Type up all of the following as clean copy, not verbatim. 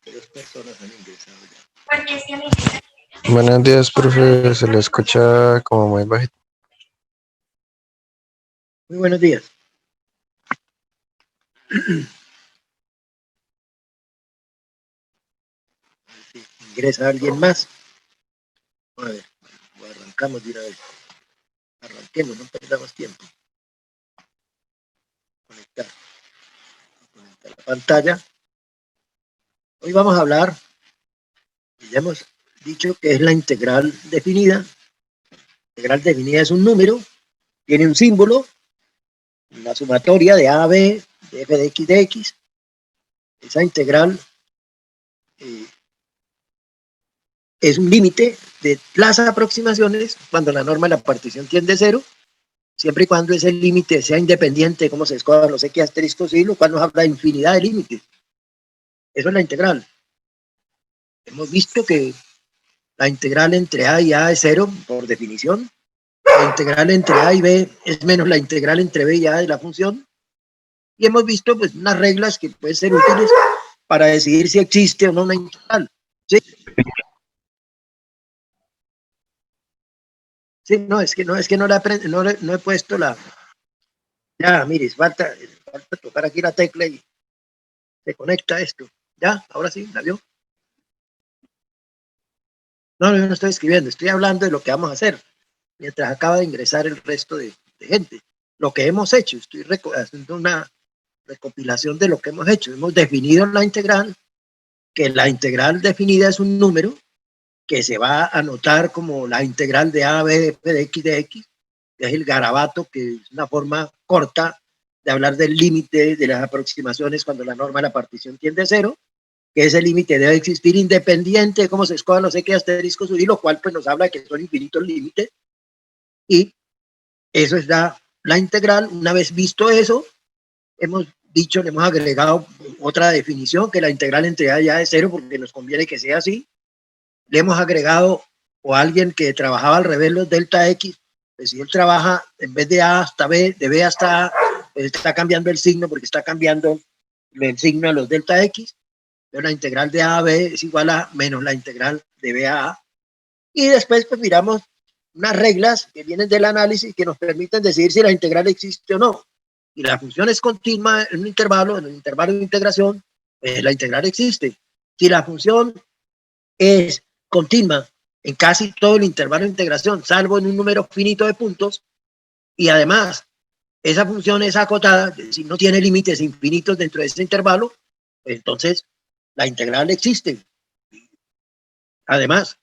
3 personas han ingresado ya. Buenos días, profe. Se le escucha como muy bajito. Muy buenos días. Si ingresa alguien más. A ver, arrancamos de una vez. Arranquemos, no perdamos tiempo. Conectar la pantalla. Hoy vamos a hablar, ya hemos dicho que es la integral definida. La integral definida es un número, tiene un símbolo, una sumatoria de a a b, de f de x. Esa integral es un límite de las aproximaciones cuando la norma de la partición tiende a cero, siempre y cuando ese límite sea independiente, como se escoja los x asteriscos y lo cual nos habla de infinidad de límites. Eso es la integral. Hemos visto que la integral entre a y a es cero, por definición. La integral entre a y b es menos la integral entre b y a de la función. Y hemos visto pues unas reglas que pueden ser útiles para decidir si existe o no una integral. ¿Sí? Sí, no, es que no la no he puesto la. Ya, mire, falta tocar aquí la tecla y se conecta esto. Ya, ahora sí, ¿la vio? No, yo no estoy escribiendo, estoy hablando de lo que vamos a hacer, mientras acaba de ingresar el resto de gente. Lo que hemos hecho, estoy haciendo una recopilación de lo que hemos hecho. Hemos definido la integral, que la integral definida es un número que se va a anotar como la integral de a, b, de x, que es el garabato, que es una forma corta de hablar del límite de las aproximaciones cuando la norma de la partición tiende a cero, que ese límite debe existir independiente de cómo se escojan los x asteriscos y lo cual pues nos habla de que son infinitos límites, y eso es la integral. Una vez visto eso, hemos dicho, le hemos agregado otra definición, que la integral entre a y a es cero, porque nos conviene que sea así. Le hemos agregado, o alguien que trabajaba al revés los delta x, pues si él trabaja en vez de a hasta b, de b hasta a, pues está cambiando el signo porque está cambiando el signo de los delta x. Entonces la integral de a a b es igual a menos la integral de b a a. Y después pues miramos unas reglas que vienen del análisis que nos permiten decidir si la integral existe o no. Y la función es continua en un intervalo, en el intervalo de integración, la integral existe. Si la función es continua en casi todo el intervalo de integración, salvo en un número finito de puntos, y además esa función es acotada, si no tiene límites infinitos dentro de ese intervalo, entonces la integral existe. Además,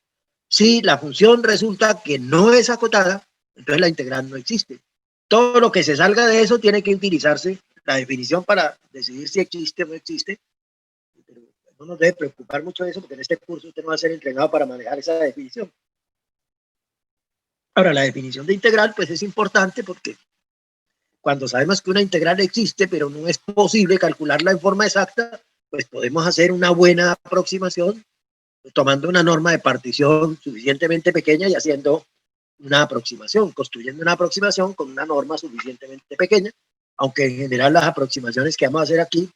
si la función resulta que no es acotada, entonces la integral no existe. Todo lo que se salga de eso tiene que utilizarse la definición para decidir si existe o no existe. Pero no nos debe preocupar mucho de eso, porque en este curso usted no va a ser entrenado para manejar esa definición. Ahora, la definición de integral pues es importante porque cuando sabemos que una integral existe, pero no es posible calcularla en forma exacta, pues podemos hacer una buena aproximación tomando una norma de partición suficientemente pequeña y haciendo una aproximación, construyendo una aproximación con una norma suficientemente pequeña, aunque en general las aproximaciones que vamos a hacer aquí,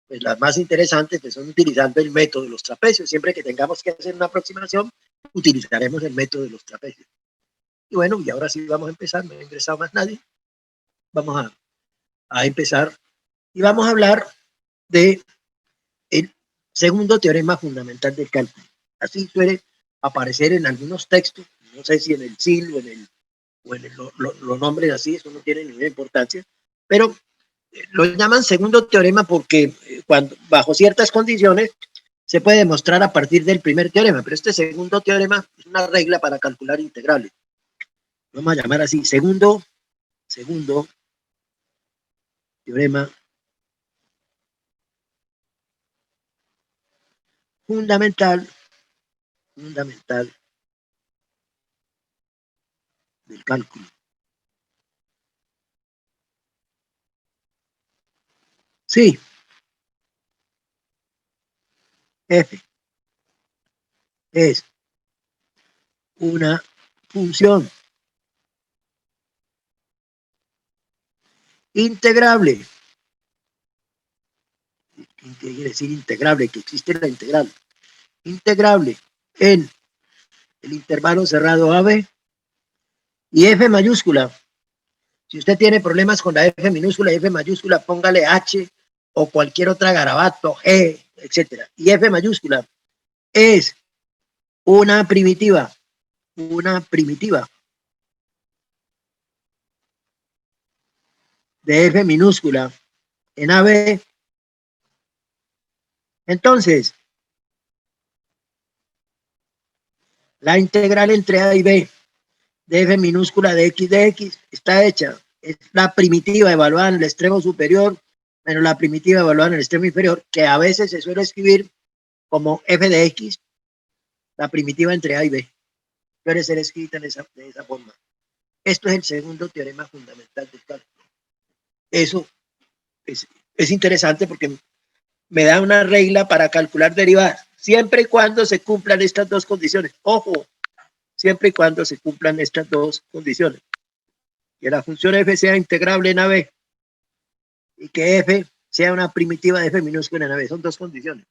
pues las más interesantes pues son utilizando el método de los trapecios. Siempre que tengamos que hacer una aproximación, utilizaremos el método de los trapecios. Y bueno, y ahora sí vamos a empezar, no ha ingresado más nadie. Vamos a empezar y vamos a hablar de el segundo teorema fundamental del cálculo. Así suele aparecer en algunos textos, no sé si en el SIL o en los nombres así, eso no tiene ninguna importancia, pero lo llaman segundo teorema porque cuando, bajo ciertas condiciones se puede demostrar a partir del primer teorema, pero este segundo teorema es una regla para calcular integrales. Vamos a llamar así, segundo teorema fundamental del cálculo. Sí, f es una función integrable ¿qué quiere decir integrable? Que existe la integral. Integrable en el intervalo cerrado AB y F mayúscula. Si usted tiene problemas con la F minúscula y F mayúscula, póngale H o cualquier otra garabato, G, etcétera. Y F mayúscula es una primitiva de F minúscula en AB. Entonces, la integral entre A y B de F minúscula de X está hecha. Es la primitiva evaluada en el extremo superior menos la primitiva evaluada en el extremo inferior, que a veces se suele escribir como F de X, la primitiva entre A y B. Suele ser escrita de esa forma. Esto es el segundo teorema fundamental del cálculo. Eso es interesante porque me da una regla para calcular derivadas, siempre y cuando se cumplan estas dos condiciones. Ojo, siempre y cuando se cumplan estas dos condiciones. Que la función f sea integrable en AB y que f sea una primitiva de f minúscula en AB. Son dos condiciones.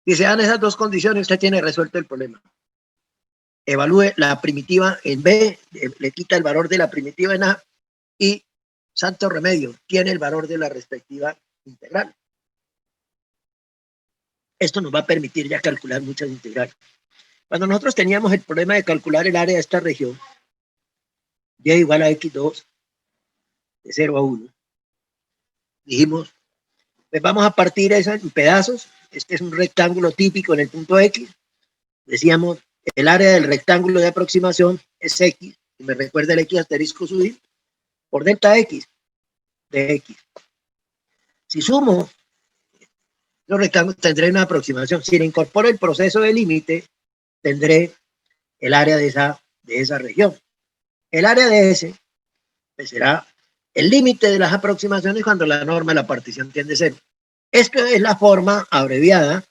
Si se dan esas dos condiciones, usted tiene resuelto el problema. Evalúe la primitiva en B, le quita el valor de la primitiva en A y, santo remedio, tiene el valor de la respectiva integral. Esto nos va a permitir ya calcular muchas integrales. Cuando nosotros teníamos el problema de calcular el área de esta región, y igual a x2, de 0 a 1, dijimos, pues vamos a partir eso en pedazos. Este es un rectángulo típico en el punto X. Decíamos, el área del rectángulo de aproximación es X, y me recuerda el X asterisco sub I, por delta X de X. Si sumo los rectángulos, tendré una aproximación. Si le incorporo el proceso de límite, tendré el área de esa región. El área de ese pues será el límite de las aproximaciones cuando la norma de la partición tiende a cero. Esto es la forma abreviada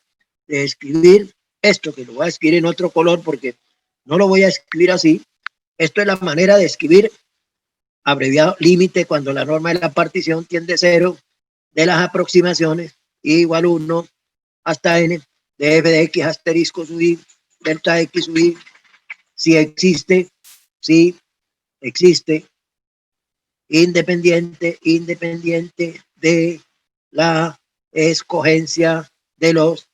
de escribir esto, que lo voy a escribir en otro color porque no lo voy a escribir así. Esto es la manera de escribir abreviado límite cuando la norma de la partición tiende a cero de las aproximaciones igual 1 hasta n de f de x asterisco sub i delta x sub i si existe independiente de la escogencia de los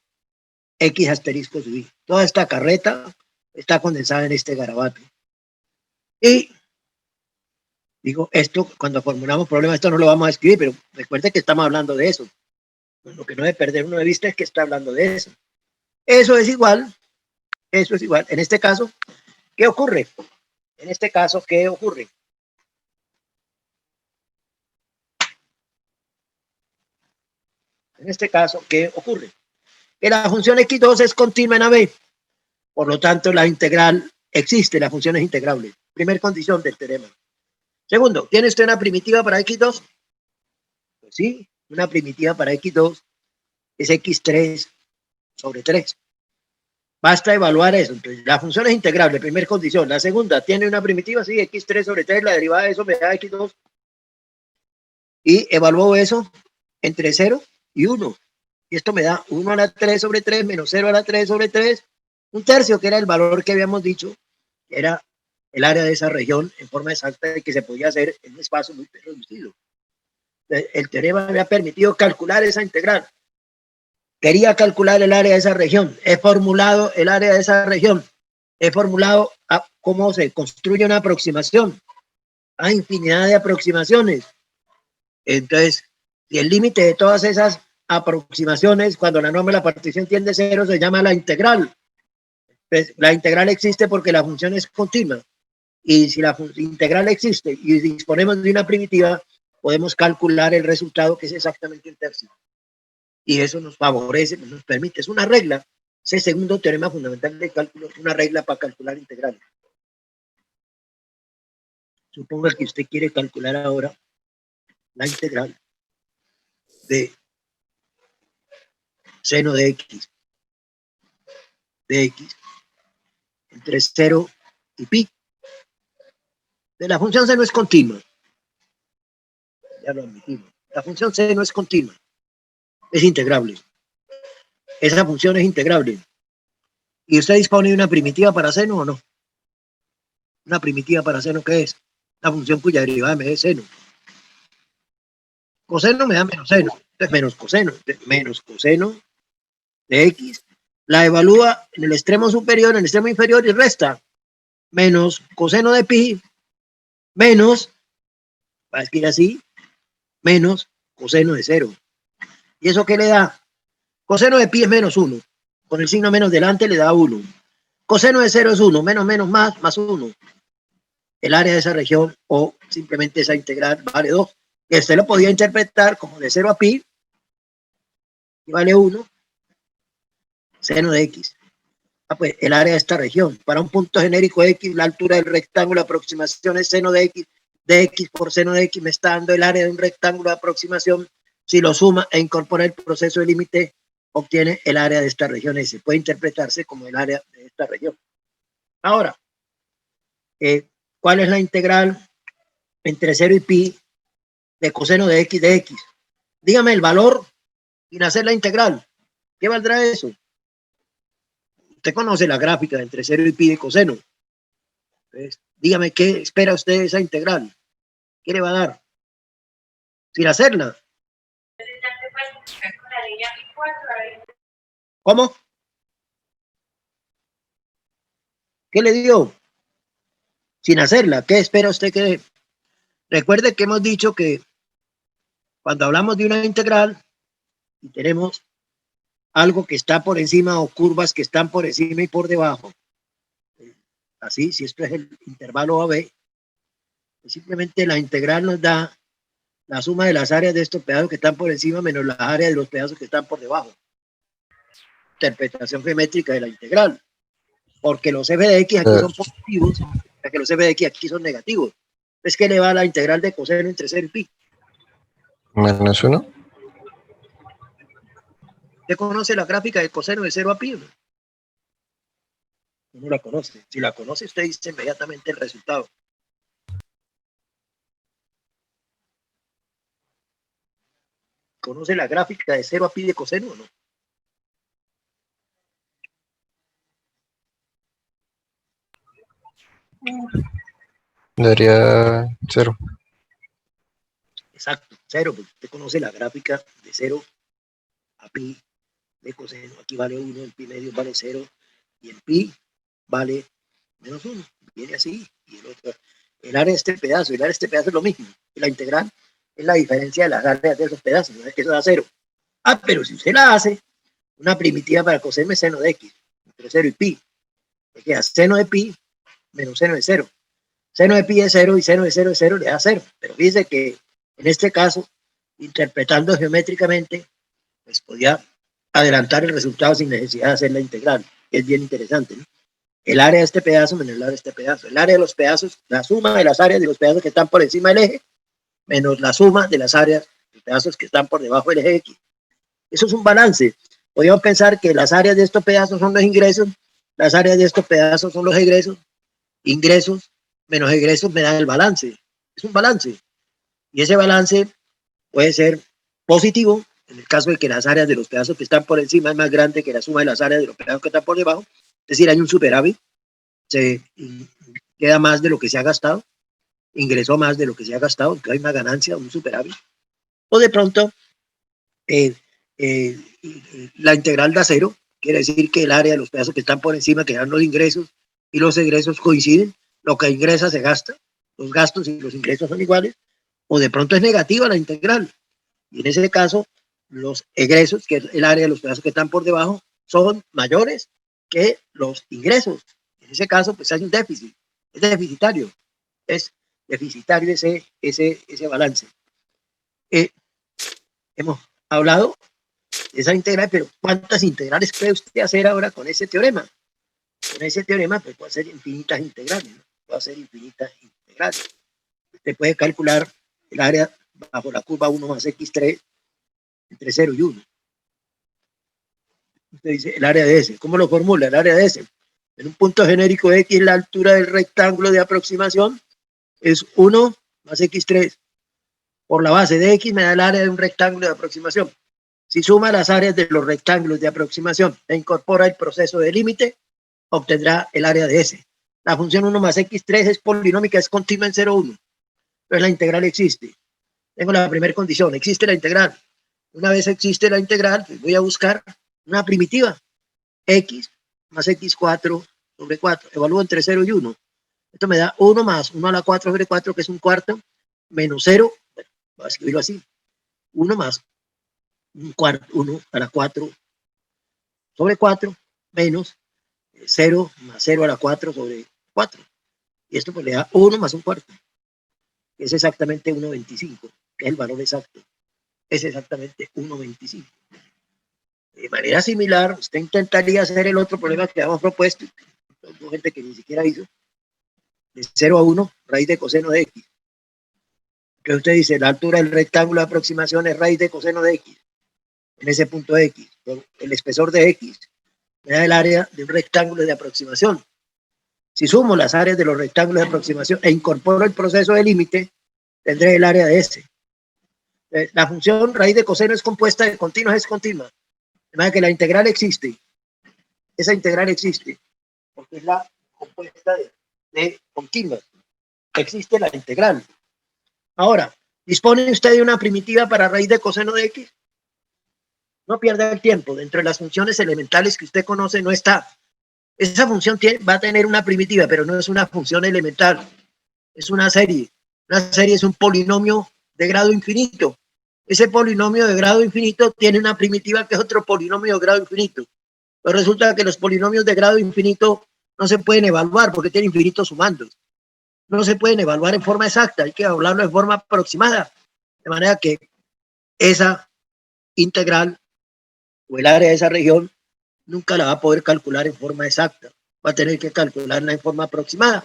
x asterisco sub i. Toda esta carreta está condensada en este garabato. Y digo, esto cuando formulamos problemas, esto no lo vamos a escribir, pero recuerde que estamos hablando de eso. Lo que no debe perder uno de vista es que está hablando de eso. Eso es igual. En este caso, ¿qué ocurre? En este caso, ¿qué ocurre? En este caso, ¿qué ocurre? Que la función x2 es continua en AB. Por lo tanto, la integral existe, la función es integrable. Primera condición del teorema. Segundo, ¿tiene usted una primitiva para x2? Pues sí, una primitiva para x2 es x3 sobre 3. Basta evaluar eso. Entonces, la función es integrable, primera condición. La segunda, ¿tiene una primitiva? Sí, x3 sobre 3, la derivada de eso me da x2. Y evalúo eso entre 0 y 1. Y esto me da 1 a la 3 sobre 3 menos 0 a la 3 sobre 3, un tercio, que era el valor que habíamos dicho, que era el área de esa región en forma exacta y que se podía hacer en un espacio muy reducido. El teorema me ha permitido calcular esa integral. Quería calcular el área de esa región. He formulado el área de esa región. He formulado cómo se construye una aproximación. Hay infinidad de aproximaciones. Entonces, si el límite de todas esas aproximaciones, cuando la norma de la partición tiende a cero, se llama la integral. Pues, la integral existe porque la función es continua. Y si la integral existe y disponemos de una primitiva, podemos calcular el resultado, que es exactamente un tercio. Y eso nos favorece, nos permite, es una regla. Ese segundo teorema fundamental de cálculo es una regla para calcular integrales. Suponga que usted quiere calcular ahora la integral de seno de x entre 0 y pi. De la función seno es continua. Ya lo admitimos. La función seno es continua. Es integrable. esa función es integrable. ¿Y usted dispone de una primitiva para seno o no? Una primitiva para seno, ¿qué es? La función cuya derivada me dé seno. Coseno me da menos seno, entonces menos coseno de x, la evalúa en el extremo superior, en el extremo inferior y resta menos coseno de pi, menos, va a escribir así, menos coseno de 0. ¿Y eso qué le da? Coseno de pi es menos 1, con el signo menos delante le da 1. Coseno de 0 es 1, menos, menos, más 1. El área de esa región o simplemente esa integral vale 2. Y usted lo podía interpretar como de 0 a pi, y vale 1, seno de x. Pues el área de esta región. Para un punto genérico x, la altura del rectángulo de aproximación es seno de x por seno de x me está dando el área de un rectángulo de aproximación. Si lo suma e incorpora el proceso de límite, obtiene el área de esta región S. Puede interpretarse como el área de esta región. Ahora, ¿cuál es la integral entre 0 y pi de coseno de x? Dígame el valor sin hacer la integral. ¿Qué valdrá eso? Usted conoce la gráfica entre 0 y pi de coseno. Entonces, dígame qué espera usted de esa integral. ¿Qué le va a dar? Sin hacerla. ¿Cómo? ¿Qué le dio? Sin hacerla. ¿Qué espera usted que? Recuerde que hemos dicho que cuando hablamos de una integral y tenemos algo que está por encima o curvas que están por encima y por debajo, así, si esto es el intervalo AB, simplemente la integral nos da la suma de las áreas de estos pedazos que están por encima menos las áreas de los pedazos que están por debajo. Interpretación geométrica de la integral. Porque los f de x aquí son positivos, ya que los f de x aquí son negativos. Es que le va a la integral de coseno entre 0 y pi. Menos 1. ¿Usted conoce la gráfica de coseno de 0 a pi? No la conoce. Si la conoce, usted dice inmediatamente el resultado. ¿Conoce la gráfica de 0 a pi de coseno o no? Daría 0. Exacto, 0, porque usted conoce la gráfica de 0 a pi de coseno. Aquí vale 1, el pi medio vale 0 y el pi vale menos 1. Viene así. Y el otro, el área de este pedazo es lo mismo. La integral es la diferencia de las áreas de esos pedazos. No es que eso da 0. Pero si usted la hace, una primitiva para coseno es seno de x, entre 0 y pi. Le queda seno de pi menos seno de 0. Seno de pi es 0 y seno de 0 es 0, le da 0. Pero fíjese que en este caso, interpretando geométricamente, pues podía adelantar el resultado sin necesidad de hacer la integral. Es bien interesante, ¿no? El área de este pedazo menos el área de este pedazo. El área de los pedazos, la suma de las áreas de los pedazos que están por encima del eje, menos la suma de las áreas de los pedazos que están por debajo del eje X. Eso es un balance. Podríamos pensar que las áreas de estos pedazos son los ingresos, las áreas de estos pedazos son los egresos, ingresos menos egresos me dan el balance. Es un balance. Y ese balance puede ser positivo, en el caso de que las áreas de los pedazos que están por encima es más grande que la suma de las áreas de los pedazos que están por debajo, es decir, hay un superávit, se queda más de lo que se ha gastado, ingresó más de lo que se ha gastado, entonces hay una ganancia, un superávit. O de pronto, la integral da 0, quiere decir que el área de los pedazos que están por encima, que dan los ingresos y los egresos coinciden, lo que ingresa se gasta, los gastos y los ingresos son iguales, o de pronto es negativa la integral, y en ese caso los egresos, que es el área de los pedazos que están por debajo, son mayores que los ingresos. En ese caso, pues hay un déficit, es deficitario ese balance. Hemos hablado de esa integral, pero ¿cuántas integrales puede usted hacer ahora con ese teorema? Con ese teorema, pues puede hacer infinitas integrales, ¿no? Puede hacer infinitas integrales. Usted puede calcular el área bajo la curva 1 más x3 entre 0 y 1. Usted dice el área de S. ¿Cómo lo formula? El área de S. En un punto genérico X, la altura del rectángulo de aproximación es 1 más x3. Por la base de X me da el área de un rectángulo de aproximación. Si suma las áreas de los rectángulos de aproximación e incorpora el proceso de límite, obtendrá el área de S. La función 1 más x3 es polinómica, es continua en 0, 1. Entonces la integral existe. Tengo la primera condición, existe la integral. Una vez existe la integral, pues voy a buscar una primitiva, x más x4 sobre 4. Evalúo entre 0 y 1. Esto me da 1 más 1 a la 4 sobre 4, que es un cuarto, menos 0, bueno, voy a escribirlo así, 1 más un cuarto, 1 a la 4 sobre 4, menos 0 más 0 a la 4 sobre 4. Y esto pues le da 1 más un cuarto, que es exactamente 1,25, que es el valor exacto. Es exactamente 1,25. De manera similar, usted intentaría hacer el otro problema que habíamos propuesto, hay gente que ni siquiera hizo, de 0 a 1, raíz de coseno de x. Que usted dice, la altura del rectángulo de aproximación es raíz de coseno de x, en ese punto x. El espesor de x me da el área de un rectángulo de aproximación. Si sumo las áreas de los rectángulos de aproximación e incorporo el proceso de límite, tendré el área de S. La función raíz de coseno es compuesta de continuas, es continua. De manera que la integral existe. Esa integral existe, porque es la compuesta de continuas. Existe la integral. Ahora, ¿dispone usted de una primitiva para raíz de coseno de x? No pierda el tiempo. Dentro de las funciones elementales que usted conoce no está. Esa función va a tener una primitiva, pero no es una función elemental. Es una serie. Una serie es un polinomio de grado infinito. Ese polinomio de grado infinito tiene una primitiva que es otro polinomio de grado infinito. Pero resulta que los polinomios de grado infinito no se pueden evaluar porque tienen infinitos sumandos. No se pueden evaluar en forma exacta, hay que evaluarlo de forma aproximada. De manera que esa integral o el área de esa región nunca la va a poder calcular en forma exacta. Va a tener que calcularla en forma aproximada.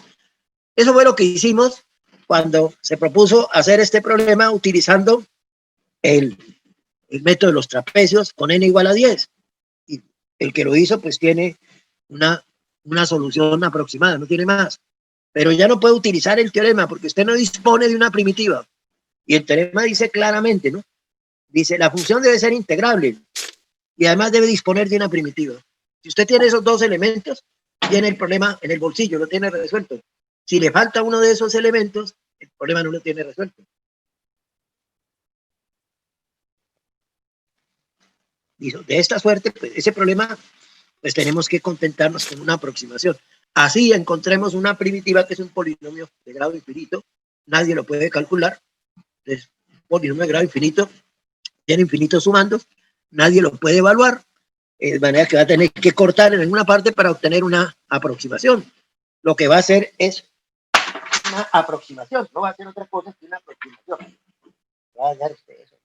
Eso fue lo que hicimos cuando se propuso hacer este problema utilizando el método de los trapecios con n igual a 10. Y el que lo hizo pues tiene una solución aproximada, no tiene más. Pero ya no puede utilizar el teorema porque usted no dispone de una primitiva. Y el teorema dice claramente, ¿no? Dice, la función debe ser integrable y además debe disponer de una primitiva. Si usted tiene esos dos elementos, tiene el problema en el bolsillo, lo tiene resuelto. Si le falta uno de esos elementos, el problema no lo tiene resuelto. Dijo, de esta suerte, pues ese problema, pues tenemos que contentarnos con una aproximación. Así encontremos una primitiva que es un polinomio de grado infinito, nadie lo puede calcular, es un polinomio de grado infinito, tiene infinitos sumandos, nadie lo puede evaluar, de manera que va a tener que cortar en alguna parte para obtener una aproximación. Lo que va a hacer es una aproximación, no va a hacer otra cosa que una aproximación. Va a dar usted eso.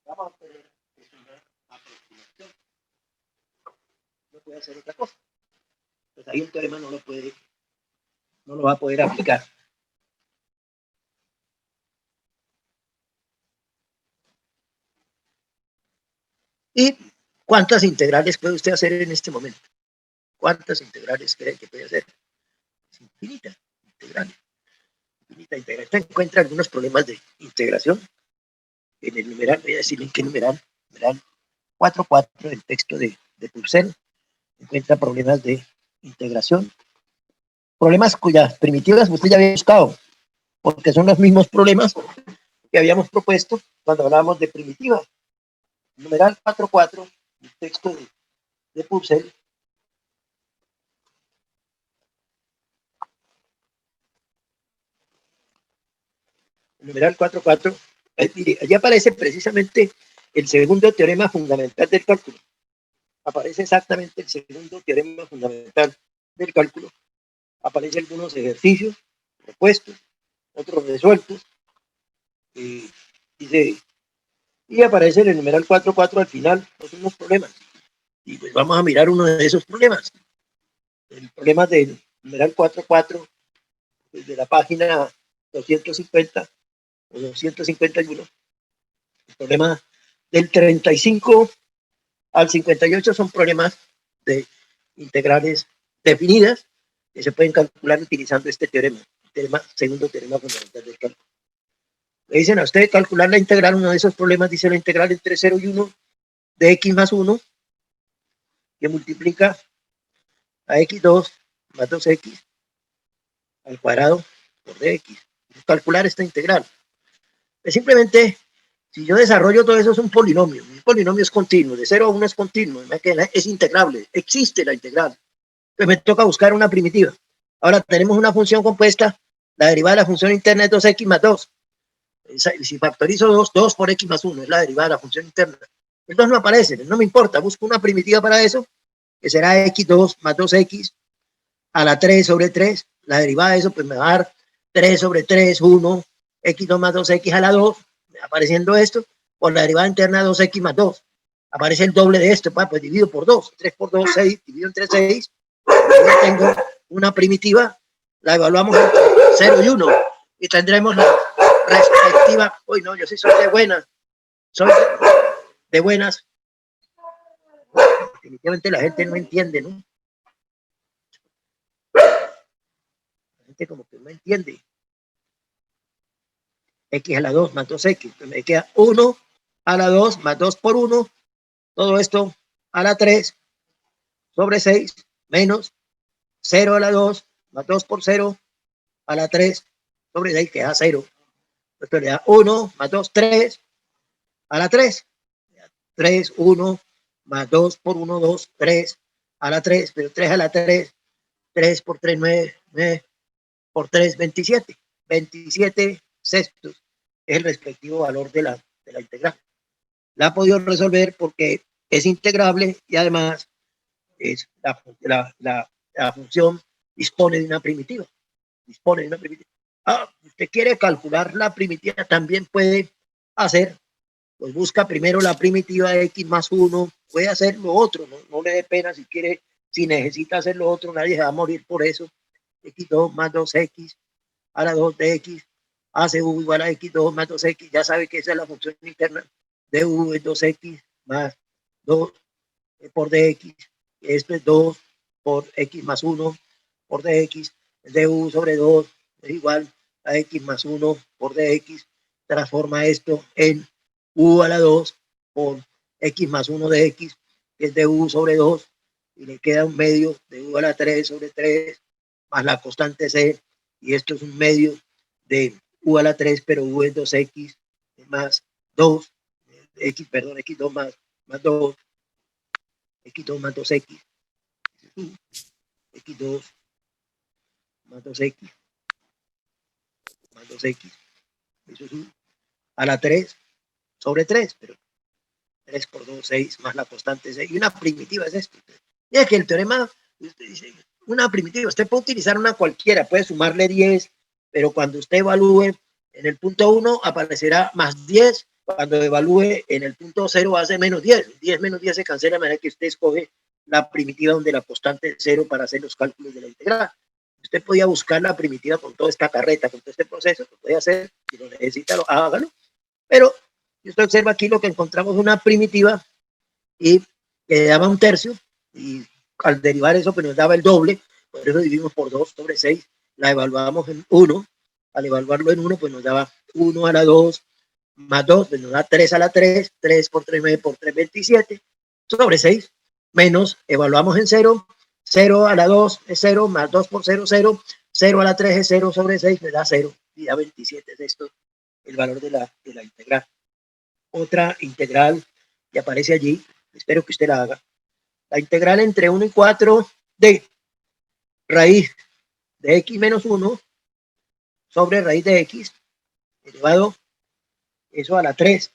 Vamos a obtener una aproximación. No puede hacer otra cosa. Pues ahí el teorema no lo va a poder aplicar. ¿Y cuántas integrales puede usted hacer en este momento? ¿Cuántas integrales cree que puede hacer? Es infinita integral. Infinita integral. Usted encuentra algunos problemas de integración en el numeral, voy a decirle en qué numeral 4.4 del texto de Purcell. Encuentra problemas de integración, problemas cuyas primitivas usted ya había buscado, porque son los mismos problemas que habíamos propuesto cuando hablábamos de primitivas. Numeral 4.4 del texto de Purcell. Numeral 4.4, mire, allí aparece precisamente el segundo teorema fundamental del cálculo. Aparece exactamente el segundo teorema fundamental del cálculo. Aparecen algunos ejercicios propuestos, otros resueltos, y aparece en el numeral 4.4 al final los mismos problemas. Y pues vamos a mirar uno de esos problemas. El problema del numeral 4.4, desde la página 250 o 251. El problema del 35 al 58 son problemas de integrales definidas que se pueden calcular utilizando este teorema, segundo teorema fundamental del cálculo. Le dicen a usted calcular la integral, uno de esos problemas dice la integral entre 0 y 1 de x más 1, que multiplica a x2 más 2x al cuadrado por dx. Calcular esta integral. Es simplemente, si yo desarrollo todo eso, es un polinomio. Un polinomio es continuo, de 0 a 1 es continuo, es integrable, existe la integral. Pues me toca buscar una primitiva. Ahora tenemos una función compuesta, la derivada de la función interna es 2x más 2. Si factorizo 2, 2 por x más 1 es la derivada de la función interna. El 2 no aparece, no me importa, busco una primitiva para eso, que será x2 más 2x a la 3 sobre 3. La derivada de eso pues me va a dar 3 sobre 3, 1, x2 más 2x a la 2, apareciendo esto, por la derivada interna 2x más 2. Aparece el doble de esto, pues divido por 2, 3 por 2, 6, divido entre 6, ya tengo una primitiva, la evaluamos entre 0 y 1, y tendremos la respectiva, uy no, yo sí soy de buenas, soy de buenas, definitivamente la gente no entiende, ¿no? La gente como que no entiende. X a la 2 más 2x, entonces me queda 1 a la 2 más 2 por 1, todo esto a la 3 sobre 6 menos 0 a la 2 más 2 por 0 a la 3 sobre 6 que da 0. Esto le da 1 más 2, 3 a la 3. 3, 1 más 2 por 1, 2, 3 a la 3, pero 3 a la 3, 3 por 3, 9, 9 por 3, 27. 27 sextos es el respectivo valor de la integral. La ha podido resolver porque es integrable y además es la función dispone de una primitiva. Dispone de una primitiva. Usted quiere calcular la primitiva, también puede hacer, pues busca primero la primitiva de x más 1, puede hacer lo otro, no le dé pena si quiere, si necesita hacer lo otro, nadie se va a morir por eso. x2 más 2x a la 2 de x hace u igual a x2 más 2x, ya sabe que esa es la función interna de u es 2x más 2 por dx, esto es 2 por x más 1 por dx, du sobre 2 es igual a x más 1 por dx, transforma esto en u a la 2 por x más 1 de x, que es du sobre 2, y le queda un medio de u a la 3 sobre 3, más la constante c, y esto es un medio de u a la 3, pero u es 2x más 2, x2 más 2, x2 más 2x, x2 más 2x, más 2x, eso es u a la 3 sobre 3, pero 3 por 2, 6, más la constante 6, y una primitiva es esto. Y es que el teorema, usted dice, una primitiva, usted puede utilizar una cualquiera, puede sumarle 10, pero cuando usted evalúe en el punto 1 aparecerá más 10, cuando evalúe en el punto 0 hace menos 10, 10 menos 10 se cancela de manera que usted escoge la primitiva donde la constante es 0 para hacer los cálculos de la integral. Usted podía buscar la primitiva con toda esta carreta, con todo este proceso, lo puede hacer, si lo necesita, hágalo, pero si usted observa aquí lo que encontramos una primitiva y que daba un tercio, y al derivar eso pues nos daba el doble, por eso dividimos por 2 sobre 6, la evaluamos en 1, al evaluarlo en 1 pues nos daba 1 a la 2 más 2, pues nos da 3 a la 3, 3 por 3, 9 por 3, 27, sobre 6, menos, evaluamos en 0, 0 a la 2 es 0, más 2 por 0, 0, 0 a la 3 es 0 sobre 6, me da 0, y da 27, es esto el valor de la integral. Otra integral que aparece allí, espero que usted la haga, la integral entre 1 y 4 de raíz de x menos 1 sobre raíz de x elevado eso a la 3.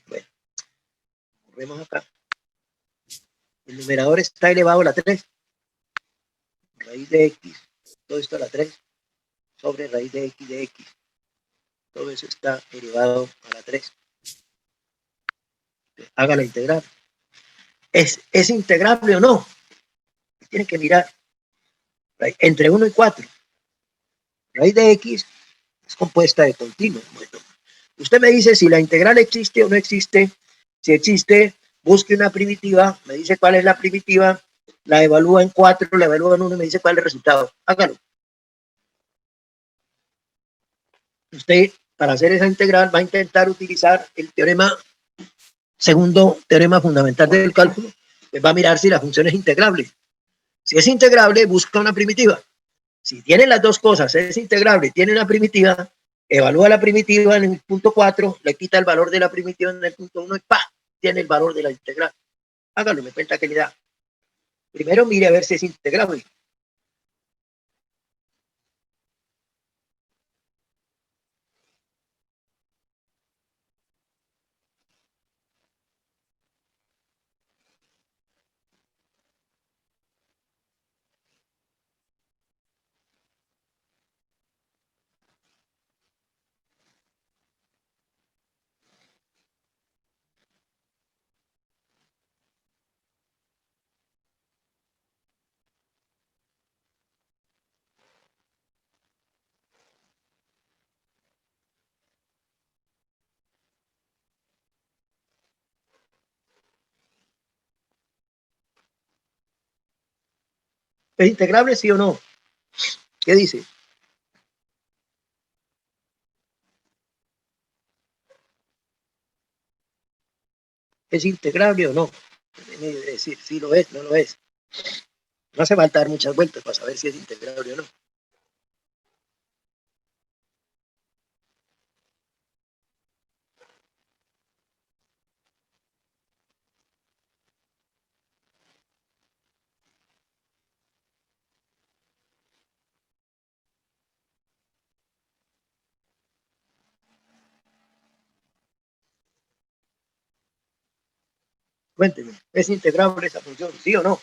Bueno, corremos acá. El numerador está elevado a la 3. Raíz de x, todo esto a la 3 sobre raíz de x. Todo eso está elevado a la 3. Haga la integral. ¿Es integrable o no? Tiene que mirar. Entre 1 y 4. Raíz de x es compuesta de continuo. Bueno, usted me dice si la integral existe o no existe. Si existe, busque una primitiva, me dice cuál es la primitiva, la evalúa en 4, la evalúa en 1 y me dice cuál es el resultado. Hágalo. Usted, para hacer esa integral, va a intentar utilizar el segundo teorema fundamental del cálculo, pues va a mirar si la función es integrable. Si es integrable, busca una primitiva. Si tiene las dos cosas, es integrable, tiene una primitiva, evalúa la primitiva en el punto 4, le quita el valor de la primitiva en el punto 1 y ¡pa! Tiene el valor de la integral. Hágalo, me cuenta que le da. Primero mire a ver si es integrable. ¿Es integrable, sí o no? ¿Qué dice? ¿Es integrable o no? Es decir, si lo es, no lo es. No hace falta dar muchas vueltas para saber si es integrable o no. Cuénteme, ¿es integrable esa función, sí o no?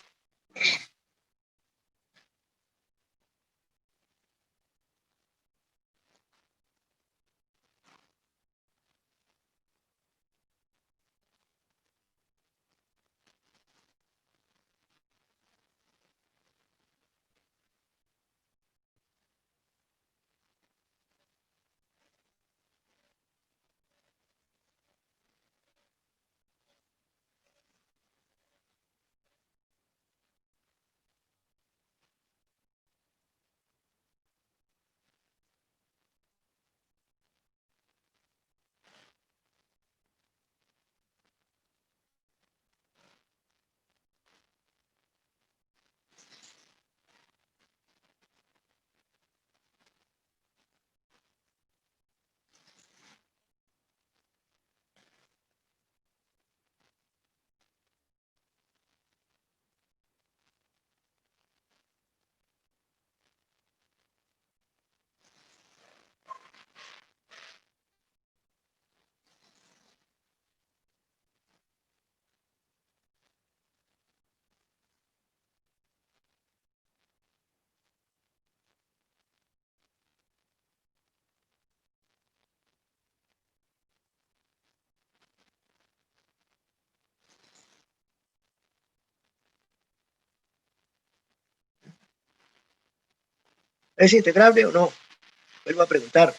¿Es integrable o no? Vuelvo a preguntar.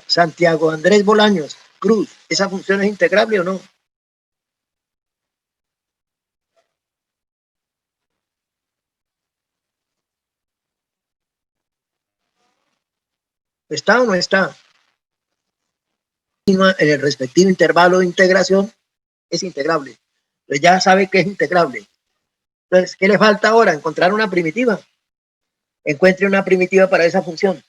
Santiago Andrés Bolaños Cruz, ¿esa función es integrable o no? ¿Está o no está? En el respectivo intervalo de integración es integrable. Entonces ya sabe que es integrable. Entonces, ¿qué le falta ahora? Encontrar una primitiva. Encuentre una primitiva para esa función.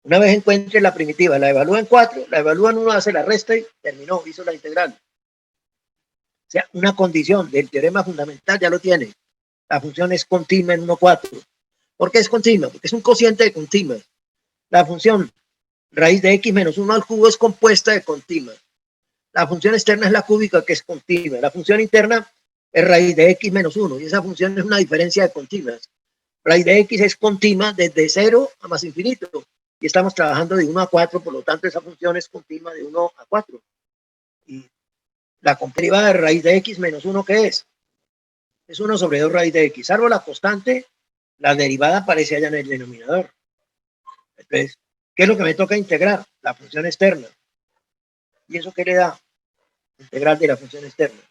Una vez encuentre la primitiva, la evalúa en 4, la evalúa en 1, hace la resta y terminó, hizo la integral. O sea, una condición del teorema fundamental ya lo tiene. La función es continua en 1,4. ¿Por qué es continua? Porque es un cociente de continua. La función raíz de x menos 1 al cubo es compuesta de continua. La función externa es la cúbica, que es continua. La función interna es raíz de x menos 1, y esa función es una diferencia de continuas. Raíz de x es continua desde 0 a más infinito, y estamos trabajando de 1 a 4, por lo tanto esa función es continua de 1 a 4. Y la derivada de raíz de x menos 1, ¿qué es? Es 1 sobre 2 raíz de x. Salvo la constante, la derivada aparece allá en el denominador. Entonces, ¿qué es lo que me toca integrar? La función externa. ¿Y eso qué le da? Integral de la función externa.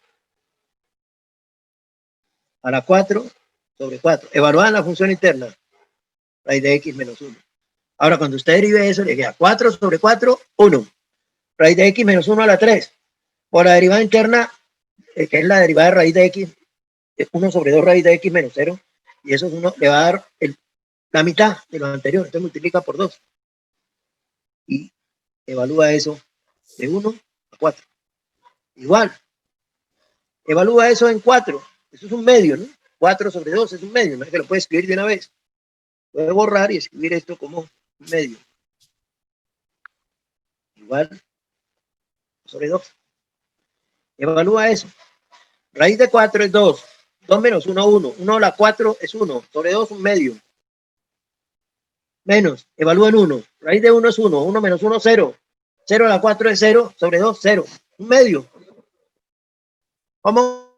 A la 4 sobre 4. Evaluada la función interna, raíz de x menos 1. Ahora, cuando usted derive eso, le queda 4 sobre 4, 1. Raíz de x menos 1 a la 3. Por la derivada interna, que es la derivada de raíz de x, es 1 sobre 2 raíz de x menos 0. Y eso es 1, le va a dar la mitad de lo anterior. Entonces multiplica por 2. Y evalúa eso de 1 a 4. Igual, evalúa eso en 4. Eso es un medio, ¿no? 4 sobre 2 es un medio, no es que lo puede escribir de una vez. Puede borrar y escribir esto como un medio. Igual sobre 2. Evalúa eso. Raíz de 4 es 2. 2 menos 1, 1. 1 a la 4 es 1. Sobre 2, un medio. Menos, evalúa en 1. Raíz de 1 es 1. 1 menos 1, 0. 0 a la 4 es 0. Sobre 2, 0. Un medio. ¿Cómo?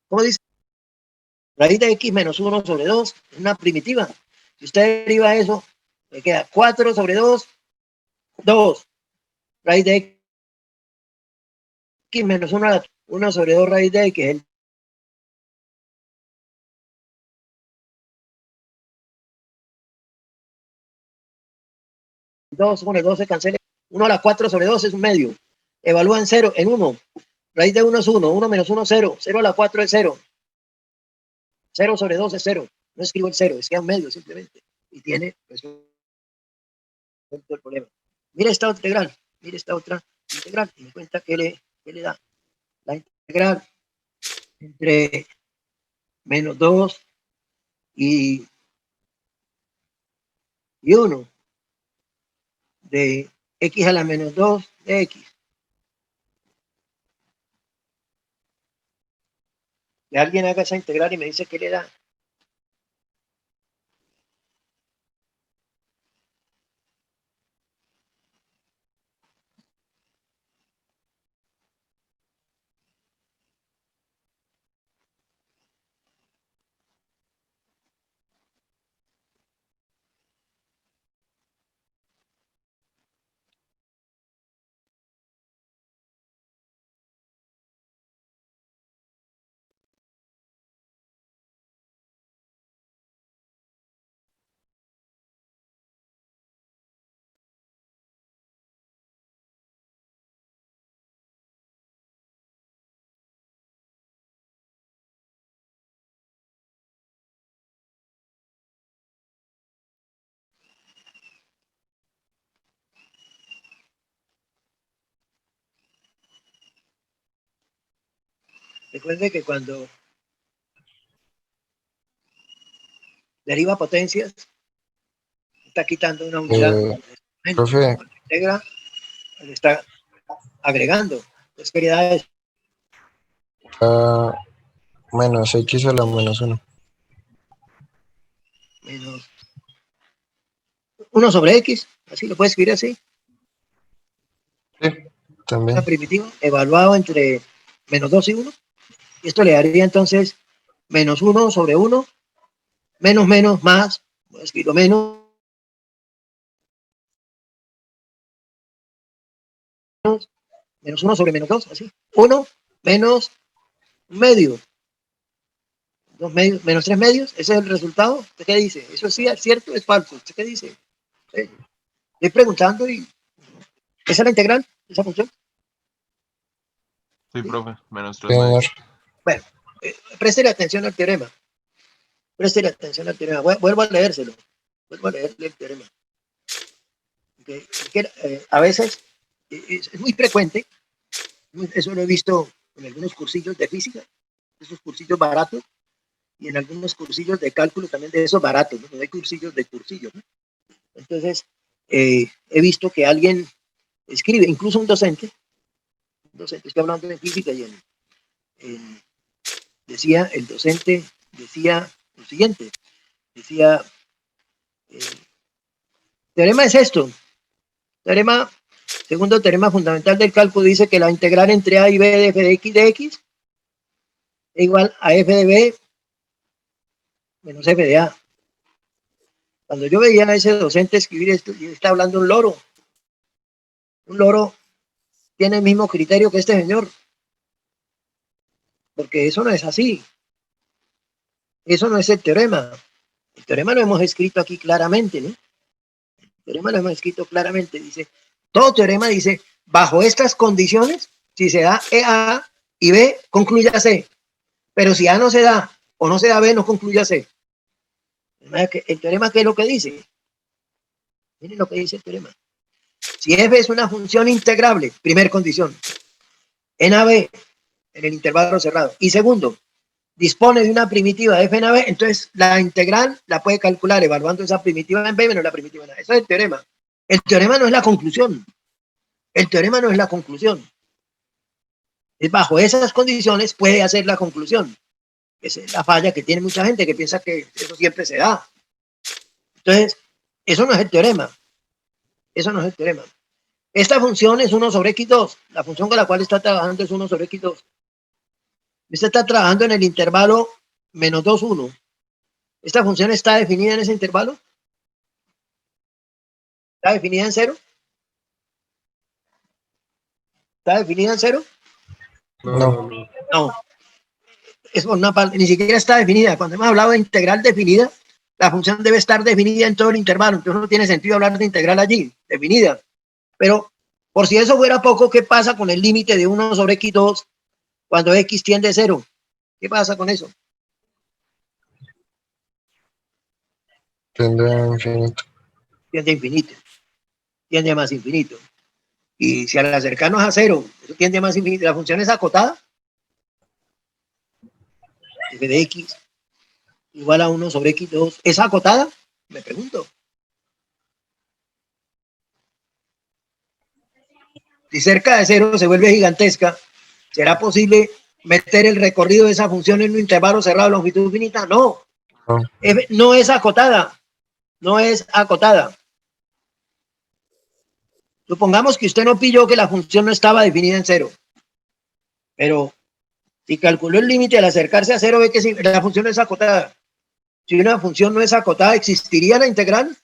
¿Cómo dice? Raíz de x menos 1 sobre 2 es una primitiva. Si usted deriva eso, le queda 4 sobre 2, 2. Raíz de x menos 1 a la 1 sobre 2 raíz de x. 2 con el 2 se cancela. 1 a la 4 sobre 2 es un medio. Evalúa en 0, en 1. Raíz de 1 es 1. 1 menos 1, 0. 0 a la 4 es 0. 0 sobre 2 es 0. No escribo el 0, es que es un medio simplemente. Y tiene resuelto el problema. Mira esta otra integral. Mira esta otra integral. Y me cuenta qué le da. La integral entre menos 2 y 1 de x a la menos 2 de x. Que alguien haga esa integral y me dice qué le da. Recuerde que cuando deriva potencias, está quitando una unidad. Profe, Cuando integra, le está agregando. Entonces, ¿qué le da eso? menos x a la menos 1. Menos 1 sobre x. Así lo puede escribir así. Sí, también. Una primitiva evaluado entre menos 2 y 1. Y esto le daría entonces menos 1 sobre 1, menos menos más, voy a escribirlo menos, menos 1 sobre menos 2, así. 1 menos un medio, 2 medios, menos 3 medios, ese es el resultado. ¿Usted qué dice? ¿Eso sí es cierto? ¿Es falso? ¿Usted qué dice? Estoy preguntando y ¿esa es la integral? ¿Esa función? Sí, ¿Sí? profe, menos 3 Señor. medios. Bueno, préstele atención al teorema. Préstele atención al teorema. Vuelvo a leérselo. Vuelvo a leerle el teorema. Okay. A veces es muy frecuente, eso lo he visto en algunos cursillos de física, esos cursillos baratos, y en algunos cursillos de cálculo también de esos baratos, ¿no? No hay cursillos de cursillos, ¿no? Entonces, he visto que alguien escribe, incluso un docente, estoy hablando de física y decía, el docente decía lo siguiente, decía, teorema es esto, teorema, segundo teorema fundamental del cálculo dice que la integral entre a y b de f de x es igual a f de b menos f de a. Cuando yo veía a ese docente escribir esto, y está hablando un loro. Un loro tiene el mismo criterio que este señor, porque eso no es así. Eso no es el teorema. El teorema lo hemos escrito aquí claramente, ¿no? El teorema lo hemos escrito claramente. Dice, todo teorema dice, bajo estas condiciones, si se da A y B, concluya C. Pero si A no se da o no se da B, no concluya C. El teorema, ¿qué es lo que dice? Miren lo que dice el teorema. Si f es una función integrable, primer condición, en AB, en el intervalo cerrado. Y segundo, dispone de una primitiva f en AB, entonces la integral la puede calcular evaluando esa primitiva en B menos la primitiva en A. Eso es el teorema. El teorema no es la conclusión. El teorema no es la conclusión. Es bajo esas condiciones puede hacer la conclusión. Esa es la falla que tiene mucha gente que piensa que eso siempre se da. Entonces, eso no es el teorema. Eso no es el teorema. Esta función es 1 sobre x2. La función con la cual está trabajando es 1 sobre x2. Usted está trabajando en el intervalo menos 2, 1. ¿Esta función está definida en ese intervalo? ¿Está definida en 0? ¿Está definida en 0? No. No. Es por una parte, ni siquiera está definida. Cuando hemos hablado de integral definida, la función debe estar definida en todo el intervalo. Entonces no tiene sentido hablar de integral allí, definida. Pero por si eso fuera poco, ¿qué pasa con el límite de 1 sobre x2 cuando x tiende a 0? ¿Qué pasa con eso? Tiende a infinito. Tiende a infinito. Tiende a más infinito. Y si al acercarnos a 0, eso tiende a más infinito. La función es acotada. F de x igual a 1 sobre x2. ¿Es acotada? Me pregunto. Si cerca de 0 se vuelve gigantesca, ¿será posible meter el recorrido de esa función en un intervalo cerrado de longitud finita? No. No. No es acotada. No es acotada. Supongamos que usted no pilló que la función no estaba definida en 0. Pero si calculó el límite al acercarse a 0, ve que la función no es acotada. Si una función no es acotada, ¿existiría la integral?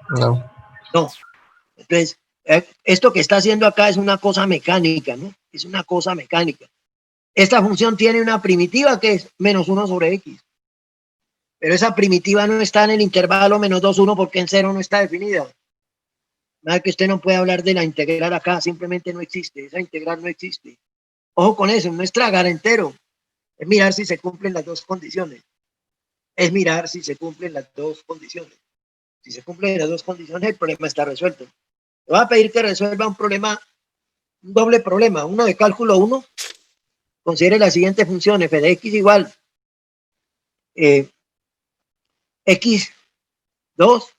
No. No. Entonces, esto que está haciendo acá es una cosa mecánica, ¿no? Es una cosa mecánica. Esta función tiene una primitiva que es menos 1 sobre x. Pero esa primitiva no está en el intervalo menos 2, 1 porque en 0 no está definida. Nada que usted no puede hablar de la integral acá, simplemente no existe. Esa integral no existe. Ojo con eso, no es tragar entero. Es mirar si se cumplen las dos condiciones. Es mirar si se cumplen las dos condiciones. Si se cumplen las dos condiciones, el problema está resuelto. Le voy a pedir que resuelva un problema, un doble problema, uno de cálculo 1. Considere la siguiente función, f de x igual x2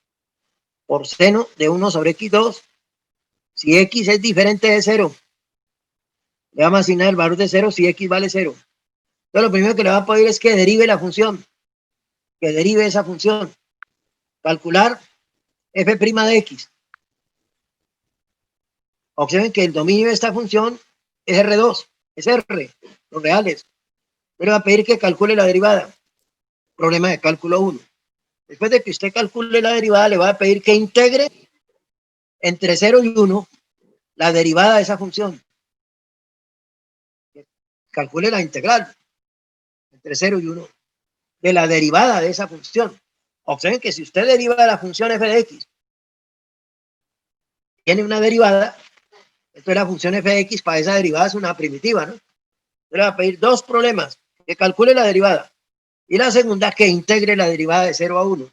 por seno de 1 sobre x2. Si x es diferente de 0, le vamos a asignar el valor de 0 si x vale 0. Entonces lo primero que le va a pedir es que derive la función, que derive esa función. Calcular f' de x. Observen que el dominio de esta función es R2, es R, los reales. Le va a pedir que calcule la derivada. Problema de cálculo 1. Después de que usted calcule la derivada, le va a pedir que integre entre 0 y 1 la derivada de esa función. Calcule la integral entre 0 y 1 de la derivada de esa función. Observen que si usted deriva de la función f de x, tiene una derivada, entonces la función f de x para esa derivada es una primitiva, ¿no? Le va a pedir dos problemas, que calcule la derivada y la segunda que integre la derivada de 0 a 1.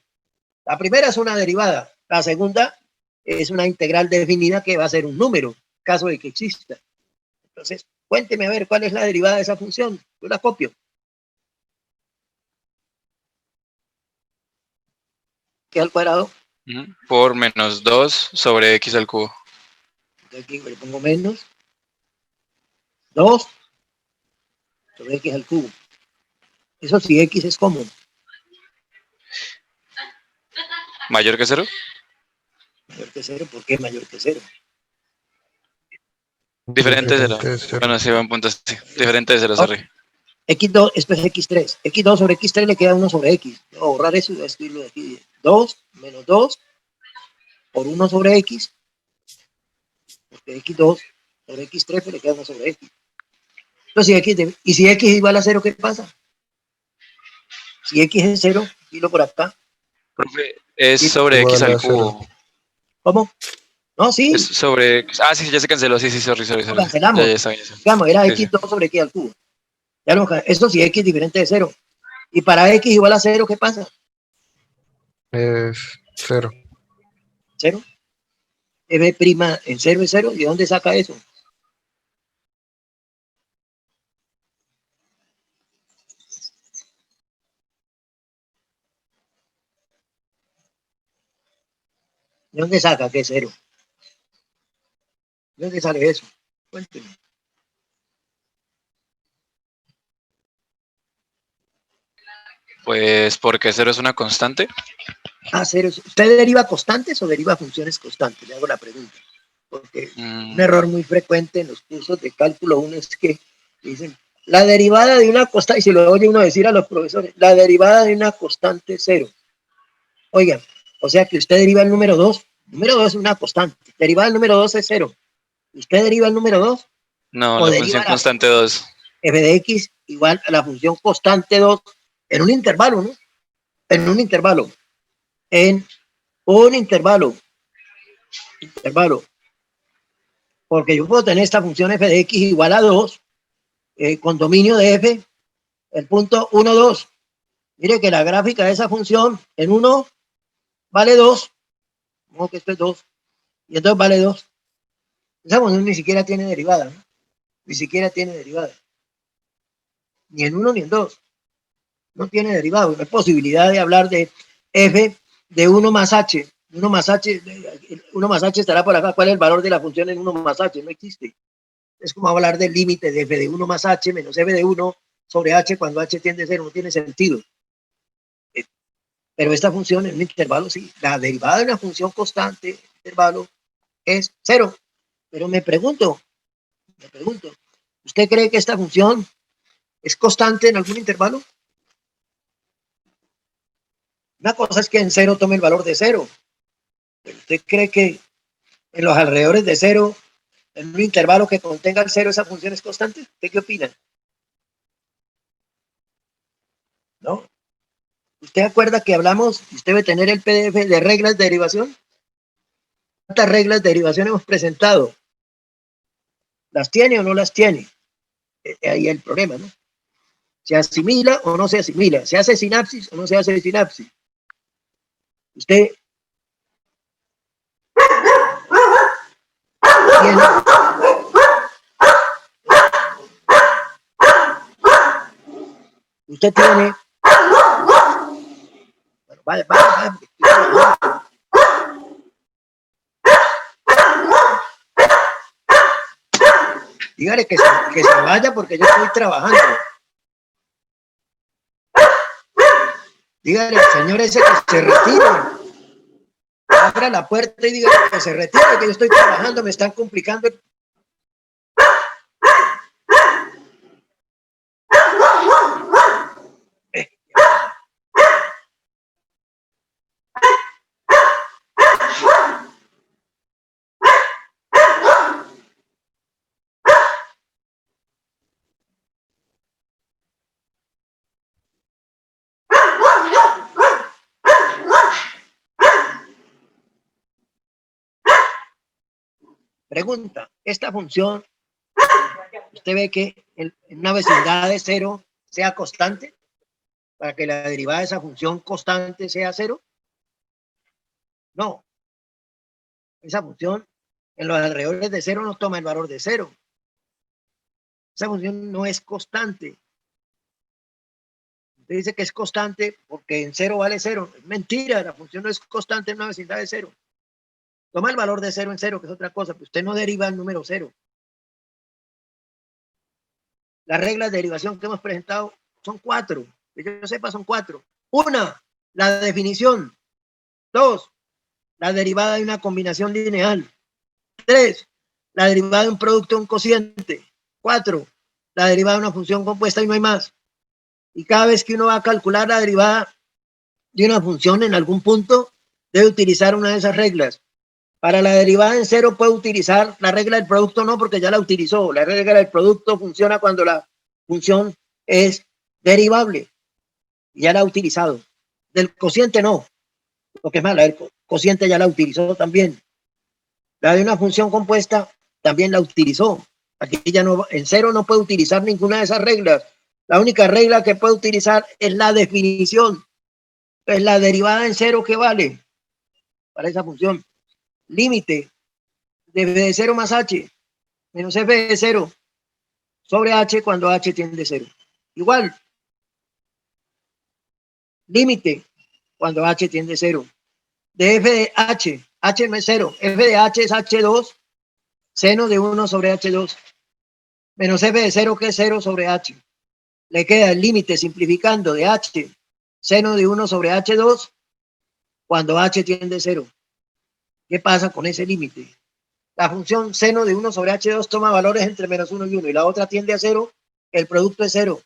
La primera es una derivada, la segunda es una integral definida que va a ser un número, en caso de que exista. Entonces, cuénteme a ver cuál es la derivada de esa función. Yo la copio. x al cuadrado. Por menos 2 sobre x al cubo. Entonces aquí le pongo menos 2 sobre x al cubo. Eso si x es común. ¿Mayor que 0? Mayor que 0, ¿por qué mayor que 0? Diferente de 0. Diferente de 0. Bueno, sí, buen punto, sí. Diferente de 0, sorry. X2, esto es X3. X2 sobre X3 le queda 1 sobre X. Voy a borrar eso y voy a escribirlo de aquí. 2 menos 2 por 1 sobre X. Porque X2 sobre X3 pues le queda 1 sobre X. Entonces, y si X es igual a 0, ¿qué pasa? Si X es 0, dilo por acá. Profe, es Sí, sobre x igual al a 0. cubo. ¿Cómo? No, Es sí, sobre... Ah, sí, ya se canceló. Sí, sorry. lo Ya cancelamos. está bien. Digamos, era Sí, sí. X2 sobre X al cubo. Eso si X es diferente de 0. Y para X igual a 0, ¿qué pasa? Es 0. 0. F' en 0 es 0. ¿Y de dónde saca eso? ¿De dónde saca que es 0? ¿De dónde sale eso? Cuénteme. Pues porque 0 es una constante. Ah, 0. ¿Usted deriva constantes o deriva funciones constantes? Le hago la pregunta. Porque un error muy frecuente en los cursos de cálculo 1 es que dicen la derivada de una constante, y se lo oye uno decir a los profesores, la derivada de una constante es 0. Oigan, o sea que usted deriva el número 2. Número 2 es una constante. Derivada del número 2 es 0. ¿Usted deriva el número 2? No, ¿O la deriva función la constante 2. f de x igual a la función constante 2 en un intervalo, ¿no? En un intervalo. En un intervalo. Porque yo puedo tener esta función f de x igual a 2 con dominio de f, el punto 1, 2. Mire que la gráfica de esa función en 1 vale 2. Como que esto es 2. Y entonces vale 2. Esa función ni siquiera tiene derivada, ¿no? Ni siquiera tiene derivada. Ni en 1 ni en 2. No tiene derivado. No hay posibilidad de hablar de f de 1 más h. 1 más h, 1 más h estará por acá. ¿Cuál es el valor de la función en 1 más h? No existe. Es como hablar del límite de f de 1 más h menos f de 1 sobre h cuando h tiende a 0. No tiene sentido. Pero esta función en un intervalo sí. La derivada de una función constante en intervalo es 0. Pero me pregunto, ¿usted cree que esta función es constante en algún intervalo? Una cosa es que en 0 tome el valor de 0. Pero ¿usted cree que en los alrededores de 0, en un intervalo que contenga el 0, esa función es constante? ¿Usted qué opina? ¿No? ¿Usted acuerda que hablamos, usted debe tener el PDF de reglas de derivación? ¿Cuántas reglas de derivación hemos presentado? ¿Las tiene o no las tiene? Ahí el problema, ¿no? ¿Se asimila o no se asimila? ¿Se hace sinapsis o no se hace sinapsis? Usted tiene... Usted tiene... Bueno, vaya. Dígale que se vaya porque yo estoy trabajando. Dígale al señor ese que se retire. Abra la puerta y dígale que se retire, que yo estoy trabajando, me están complicando. Pregunta, esta función, ¿usted ve que en una vecindad de 0 sea constante? Para que la derivada de esa función constante sea 0. No, esa función en los alrededores de 0 no toma el valor de 0. Esa función no es constante. Usted dice que es constante porque en cero vale cero. Es mentira, la función no es constante en una vecindad de cero. Toma el valor de cero en cero, que es otra cosa, pero usted no deriva el número cero. Las reglas de derivación que hemos presentado son 4. Que yo sepa, son 4. 1, la definición. 2, la derivada de una combinación lineal. 3, la derivada de un producto de un cociente. 4, la derivada de una función compuesta y no hay más. Y cada vez que uno va a calcular la derivada de una función en algún punto, debe utilizar una de esas reglas. Para la derivada en cero puede utilizar la regla del producto, no, porque ya la utilizó. La regla del producto funciona cuando la función es derivable. Ya la ha utilizado. Del cociente no. Lo que es más, la del cociente ya la utilizó también. La de una función compuesta también la utilizó. Aquí ya no, en cero no puede utilizar ninguna de esas reglas. La única regla que puede utilizar es la definición. Es la derivada en cero que vale para esa función. Límite de f de 0 más h menos f de 0 sobre h cuando h tiende a 0. Igual, límite cuando h tiende a 0. De f de h no es 0, f de h es h2, seno de 1 sobre h2, menos f de 0 que es 0 sobre h. Le queda el límite simplificando de h, seno de 1 sobre h2, cuando h tiende a 0. ¿Qué pasa con ese límite? La función seno de 1 sobre h2 toma valores entre menos 1 y 1 y la otra tiende a 0, el producto es 0.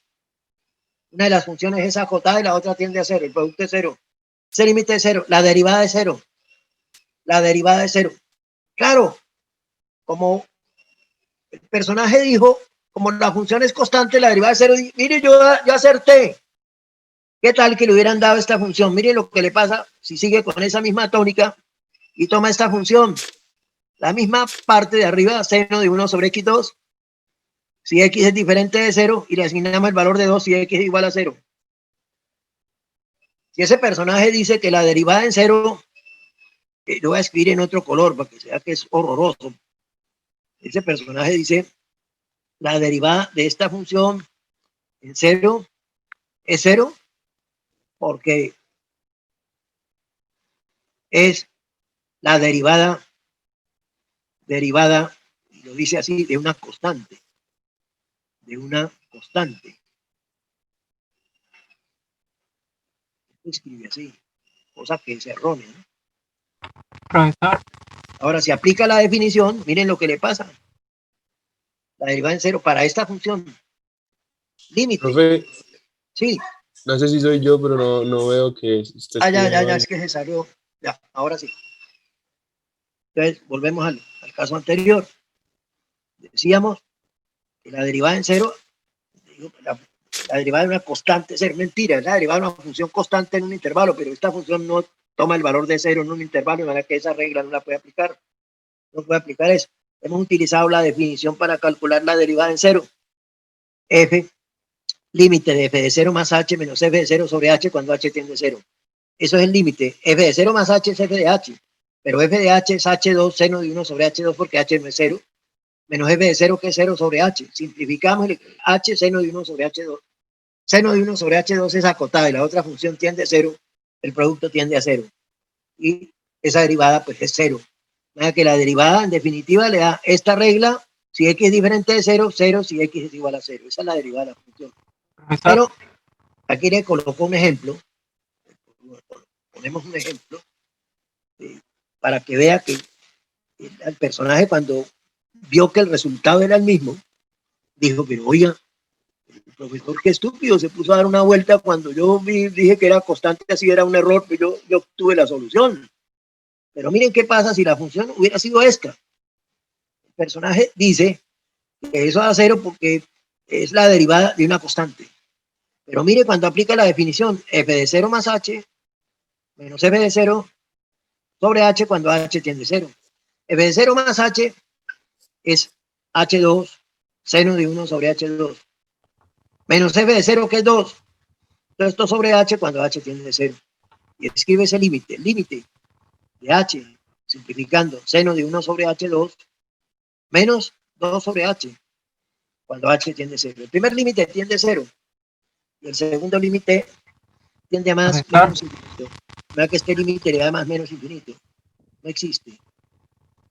Una de las funciones es acotada y la otra tiende a 0, el producto es 0. Ese límite es 0, la derivada es 0. La derivada es 0. Claro, como el personaje dijo, como la función es constante, la derivada es 0, mire, yo acerté. ¿Qué tal que le hubieran dado esta función? Mire lo que le pasa si sigue con esa misma tónica y toma esta función. La misma parte de arriba, seno de 1 sobre x2, si x es diferente de 0 y le asignamos el valor de 2 si x es igual a 0. Si ese personaje dice que la derivada en 0, lo voy a escribir en otro color para que sea que es horroroso. Ese personaje dice la derivada de esta función en 0 es 0 porque es la derivada, lo dice así, de una constante. De una constante. Lo escribe así, cosa que es errónea, ¿no? Profesor, Ahora, si aplica la definición, miren lo que le pasa. La derivada en 0 para esta función. Límite. Profe, Sí. no sé si soy yo, pero no veo que esté escribiendo Ya, algo. es que se salió. Ya, ahora sí. Entonces, volvemos al caso anterior. Decíamos que la derivada en 0, la derivada de una constante es mentira, es la derivada de una función constante en un intervalo, pero esta función no toma el valor de 0 en un intervalo, de manera que esa regla no la puede aplicar. No puede aplicar eso. Hemos utilizado la definición para calcular la derivada en 0. F, límite de f de 0 más h menos f de 0 sobre h cuando h tiende a 0. Eso es el límite. F de 0 más h es f de h. Pero f de h es h2 seno de 1 sobre h2 porque h no es 0. Menos f de 0 que es 0 sobre h. Simplificamos el h seno de 1 sobre h2. Seno de 1 sobre h2 es acotada y la otra función tiende a 0. El producto tiende a 0. Y esa derivada pues es 0. Nada que la derivada en definitiva le da esta regla. Si x es diferente de 0, 0. Si x es igual a 0. Esa es la derivada de la función. profesor, Pero aquí le coloco un ejemplo. Ponemos un ejemplo para que vea que el personaje cuando vio que el resultado era el mismo, dijo, pero oiga, el profesor qué estúpido, se puso a dar una vuelta cuando yo dije que era constante, así era un error, pues yo obtuve la solución. Pero miren qué pasa si la función hubiera sido esta. El personaje dice que eso da 0 porque es la derivada de una constante. Pero mire cuando aplica la definición, f de 0 más h menos f de 0 sobre h cuando h tiende a 0. F de 0 más h es h2 seno de 1 sobre h2 menos f de 0 que es 2. Entonces esto sobre h cuando h tiende a 0. Y escribe ese límite. El límite de h, simplificando, seno de 1 sobre h2 menos 2 sobre h cuando h tiende a 0. El primer límite tiende a 0. y el segundo límite tiende a más Profesor. menos infinito. ¿Verdad que este límite le da más menos infinito? No existe.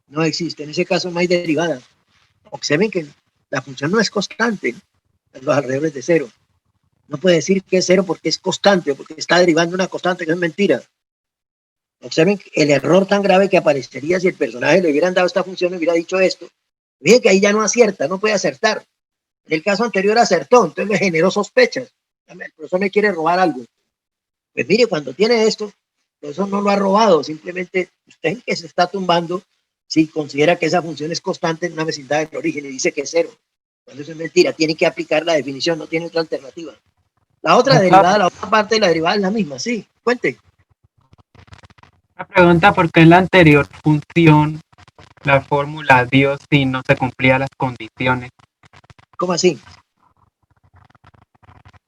No existe. En ese caso no hay derivada. Observen que la función no es constante en los alrededores de cero. No puede decir que es cero porque es constante o porque está derivando una constante, que es mentira. Observen el error tan grave que aparecería si el personaje le hubieran dado esta función y hubiera dicho esto. Fíjense que ahí ya no acierta, no puede acertar. En el caso anterior acertó, entonces me generó sospechas. El profesor me quiere robar algo. Pues mire, cuando tiene esto, el profesor no lo ha robado, simplemente usted que se está tumbando si considera que esa función es constante en una vecindad del origen y dice que es cero. Cuando eso es mentira, tiene que aplicar la definición, no tiene otra alternativa. La otra derivada, la otra parte de la derivada es la misma, sí. Cuente. Una pregunta, ¿por qué en la anterior función la fórmula dio si no se cumplían las condiciones? ¿Cómo así?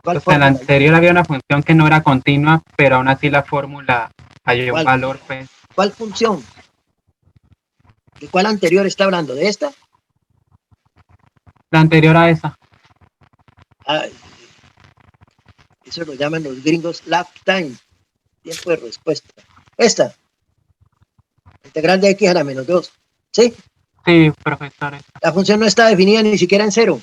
¿Cuál O sea, en la fórmula? anterior había una función que no era continua, pero aún así la fórmula halló un ¿Cuál? valor, pues. ¿Cuál función? ¿De cuál anterior está hablando? ¿De esta? La anterior a esa. Ah, eso lo llaman los gringos lap time, tiempo de respuesta. Esta, integral de x a la menos 2. ¿Sí? Sí, profesor. La función no está definida ni siquiera en cero.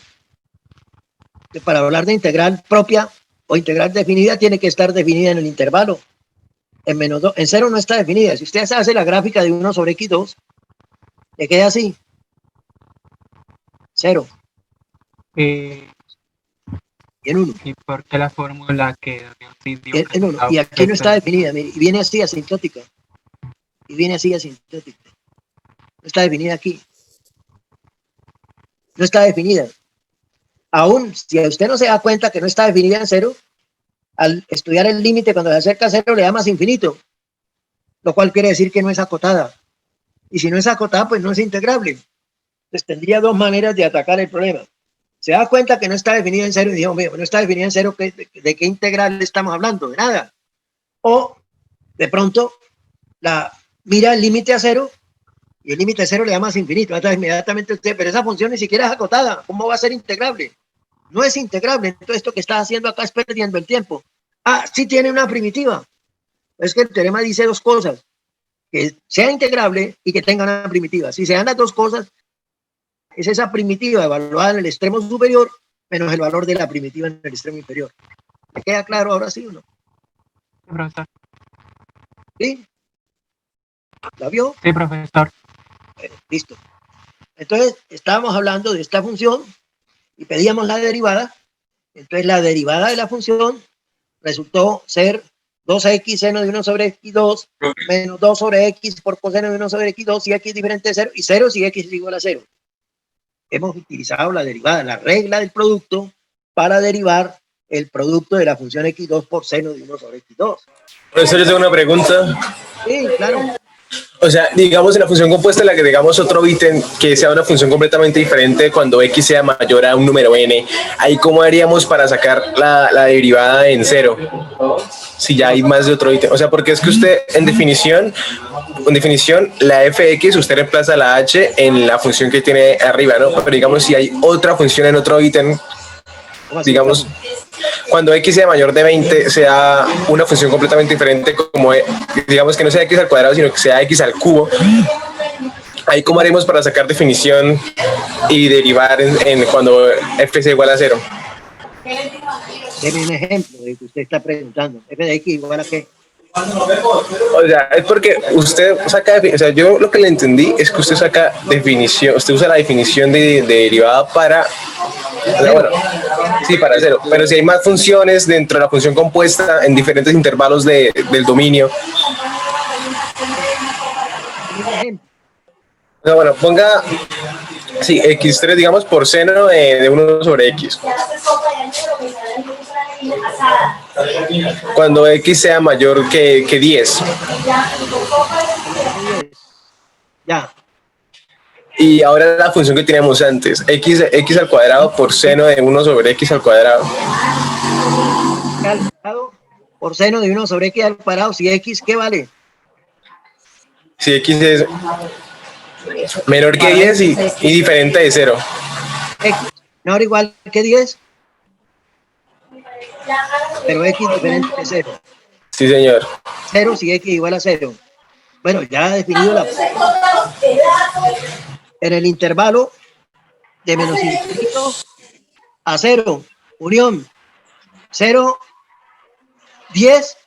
Que para hablar de integral propia o integral definida tiene que estar definida en el intervalo. En menos 2, en cero no está definida. Si usted hace la gráfica de 1 sobre x2, le queda así. Cero. Y Y en 1. por qué la fórmula que dio sí dio En 1. Y aquí no está definida. Mire, y viene así asintótica. Y viene así asintótica. No está definida aquí. No está definida. Aún si usted no se da cuenta que no está definida en cero, al estudiar el límite cuando se acerca a cero le da más infinito, lo cual quiere decir que no es acotada. Y si no es acotada, pues no es integrable. Entonces tendría dos maneras de atacar el problema. Se da cuenta que no está definida en cero y dijo, no está definida en cero, ¿de qué integral estamos hablando? De nada. O de pronto mira el límite a cero y el límite a cero le da más infinito. Entonces inmediatamente usted, pero esa función ni siquiera es acotada. ¿Cómo va a ser integrable? No es integrable. Entonces esto que está haciendo acá es perdiendo el tiempo. Ah, sí tiene una primitiva. Es que el teorema dice dos cosas. Que sea integrable y que tenga una primitiva. Si se dan las dos cosas, es esa primitiva evaluada en el extremo superior menos el valor de la primitiva en el extremo inferior. ¿Me queda claro ahora sí o no? Sí, profesor. ¿Sí? ¿La vio? Sí, profesor. Listo. Entonces, estábamos hablando de esta función y pedíamos la derivada. Entonces, la derivada de la función resultó ser 2x seno de 1 sobre x2 menos 2 sobre x por coseno de 1 sobre x2 si x diferente de 0 y 0 si x es igual a 0. Hemos utilizado la derivada, la regla del producto para derivar el producto de la función x2 por seno de 1 sobre x2. Profesor, yo tengo una pregunta. Sí, claro. O sea, digamos en la función compuesta en la que digamos otro ítem que sea una función completamente diferente cuando x sea mayor a un número n, ahí cómo haríamos para sacar la derivada en cero si ya hay más de otro ítem. O sea, porque es que usted en definición la fx usted reemplaza la h en la función que tiene arriba, ¿no? Pero digamos si hay otra función en otro ítem, digamos cuando x sea mayor de 20 sea una función completamente diferente, como digamos que no sea x al cuadrado sino que sea x al cubo, ahí cómo haremos para sacar definición y derivar en cuando f sea igual a 0. Deme un ejemplo de que usted está preguntando. ¿F de x igual a qué? O sea, es porque usted saca, o sea, yo lo que le entendí es que usted saca definición, usted usa la definición de derivada para, o sea, bueno, sí, para cero, pero si hay más funciones dentro de la función compuesta en diferentes intervalos del dominio. Un ejemplo. O sea, bueno, ponga, sí, x3, digamos, por seno de 1 sobre x. Cuando x sea mayor que 10. Ya. Y ahora la función que teníamos antes, x al cuadrado por seno de 1 sobre x al cuadrado. Al cuadrado por seno de 1 sobre x al cuadrado, si x, ¿qué vale? Si x es menor que 10 y diferente de 0. X menor o igual que 10. pero x diferente de 0. Sí, señor. 0 si x igual a 0. Bueno, ya he definido en el intervalo de menos infinito a 0, unión 0, 10,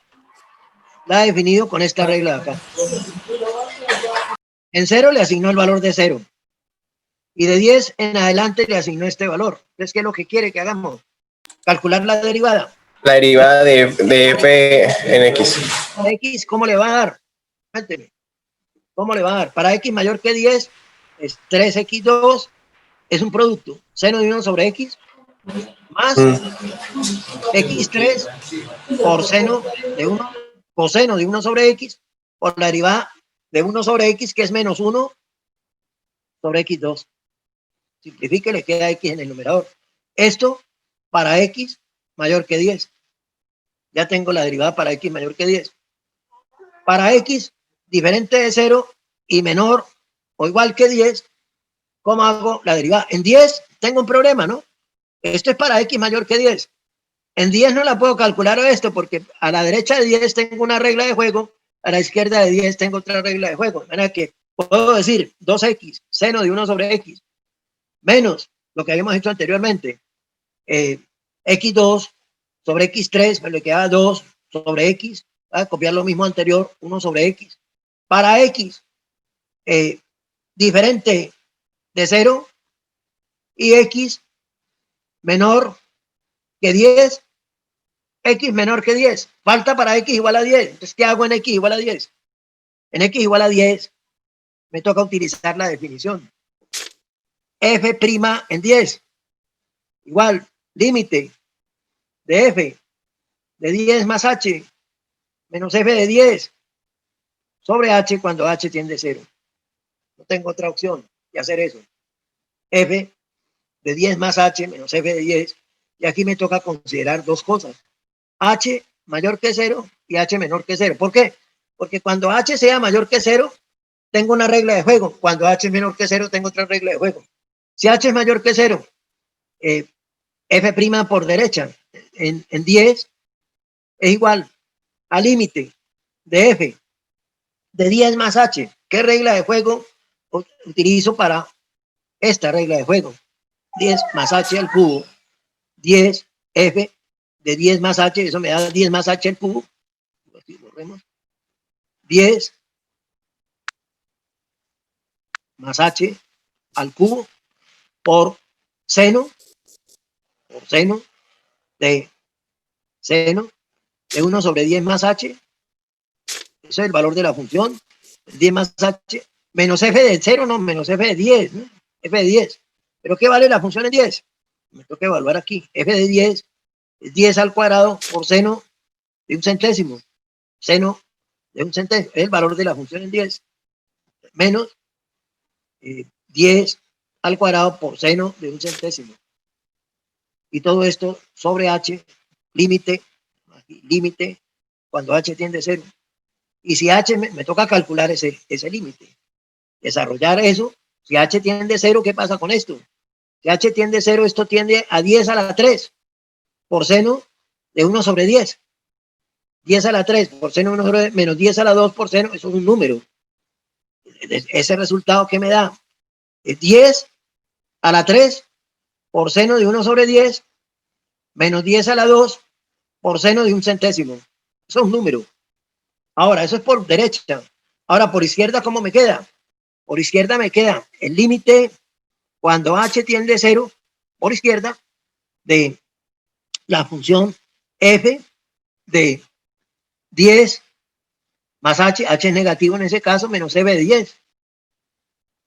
la he definido con esta regla de acá. En 0 le asignó el valor de 0. Y de 10 en adelante le asignó este valor. Entonces, ¿qué es lo que quiere que hagamos? Calcular la derivada. La derivada de f en x. X, ¿cómo le va a dar? Cuénteme. ¿Cómo le va a dar? Para x mayor que 10 es 3x2, es un producto. Seno de 1 sobre x más x3 por seno de 1, coseno de 1 sobre x, por la derivada de 1 sobre x, que es menos 1 sobre x2. Simplifique, le queda x en el numerador. Esto para x mayor que 10. Ya tengo la derivada para x mayor que 10. Para x diferente de 0 y menor o igual que 10, ¿cómo hago la derivada? En 10 tengo un problema, ¿no? Esto es para x mayor que 10. En 10 no la puedo calcular esto porque a la derecha de 10 tengo una regla de juego, a la izquierda de 10 tengo otra regla de juego. De manera que puedo decir 2x, seno de 1 sobre x, menos lo que habíamos hecho anteriormente, x2 sobre x3, me le queda 2 sobre x, ¿va? Copiar lo mismo anterior, 1 sobre x. Para x diferente de 0 y x menor que 10, x menor que 10. Falta para x igual a 10. Entonces, ¿qué hago en x igual a 10? En x igual a 10 me toca utilizar la definición. F' en 10 igual límite de f de 10 más h menos f de 10 sobre h cuando h tiende a 0. No tengo otra opción que hacer eso. F de 10 más h menos f de 10. Y aquí me toca considerar dos cosas. H mayor que 0 y h menor que 0. ¿Por qué? Porque cuando h sea mayor que 0, tengo una regla de juego. Cuando h es menor que 0, tengo otra regla de juego. Si h es mayor que 0, f' por derecha en 10 es igual al límite de f de 10 más h. ¿Qué regla de juego utilizo para esta regla de juego? 10 más h al cubo, 10 f de 10 más h, eso me da 10 más h al cubo. Así borremos. 10 más h al cubo por seno de seno de 1 sobre 10 más h. Eso es el valor de la función. 10 más h menos f de 0, no, menos f de 10, ¿no? F de 10. ¿Pero qué vale la función en 10? Me toca evaluar aquí. F de 10 es 10 al cuadrado por seno de un centésimo. Seno de un centésimo. Es el valor de la función en 10. Menos 10 al cuadrado por seno de un centésimo. Y todo esto sobre h, límite, cuando h tiende a 0. Y si h me toca calcular ese límite. Desarrollar eso. Si h tiende a 0, ¿qué pasa con esto? Si h tiende a 0, esto tiende a 10 a la 3 por seno de 1 sobre 10. 10 a la 3 por seno de 1 sobre 10, menos 10 a la 2 por seno, eso es un número. Ese resultado que me da es 10 a la 3 por seno de 1 sobre 10, menos 10 a la 2 por seno de un centésimo. Eso es un número. Ahora, eso es por derecha. Ahora, por izquierda, ¿cómo me queda? Por izquierda me queda el límite cuando h tiende a 0, por izquierda, de la función f de 10 más h es negativo en ese caso, menos f de 10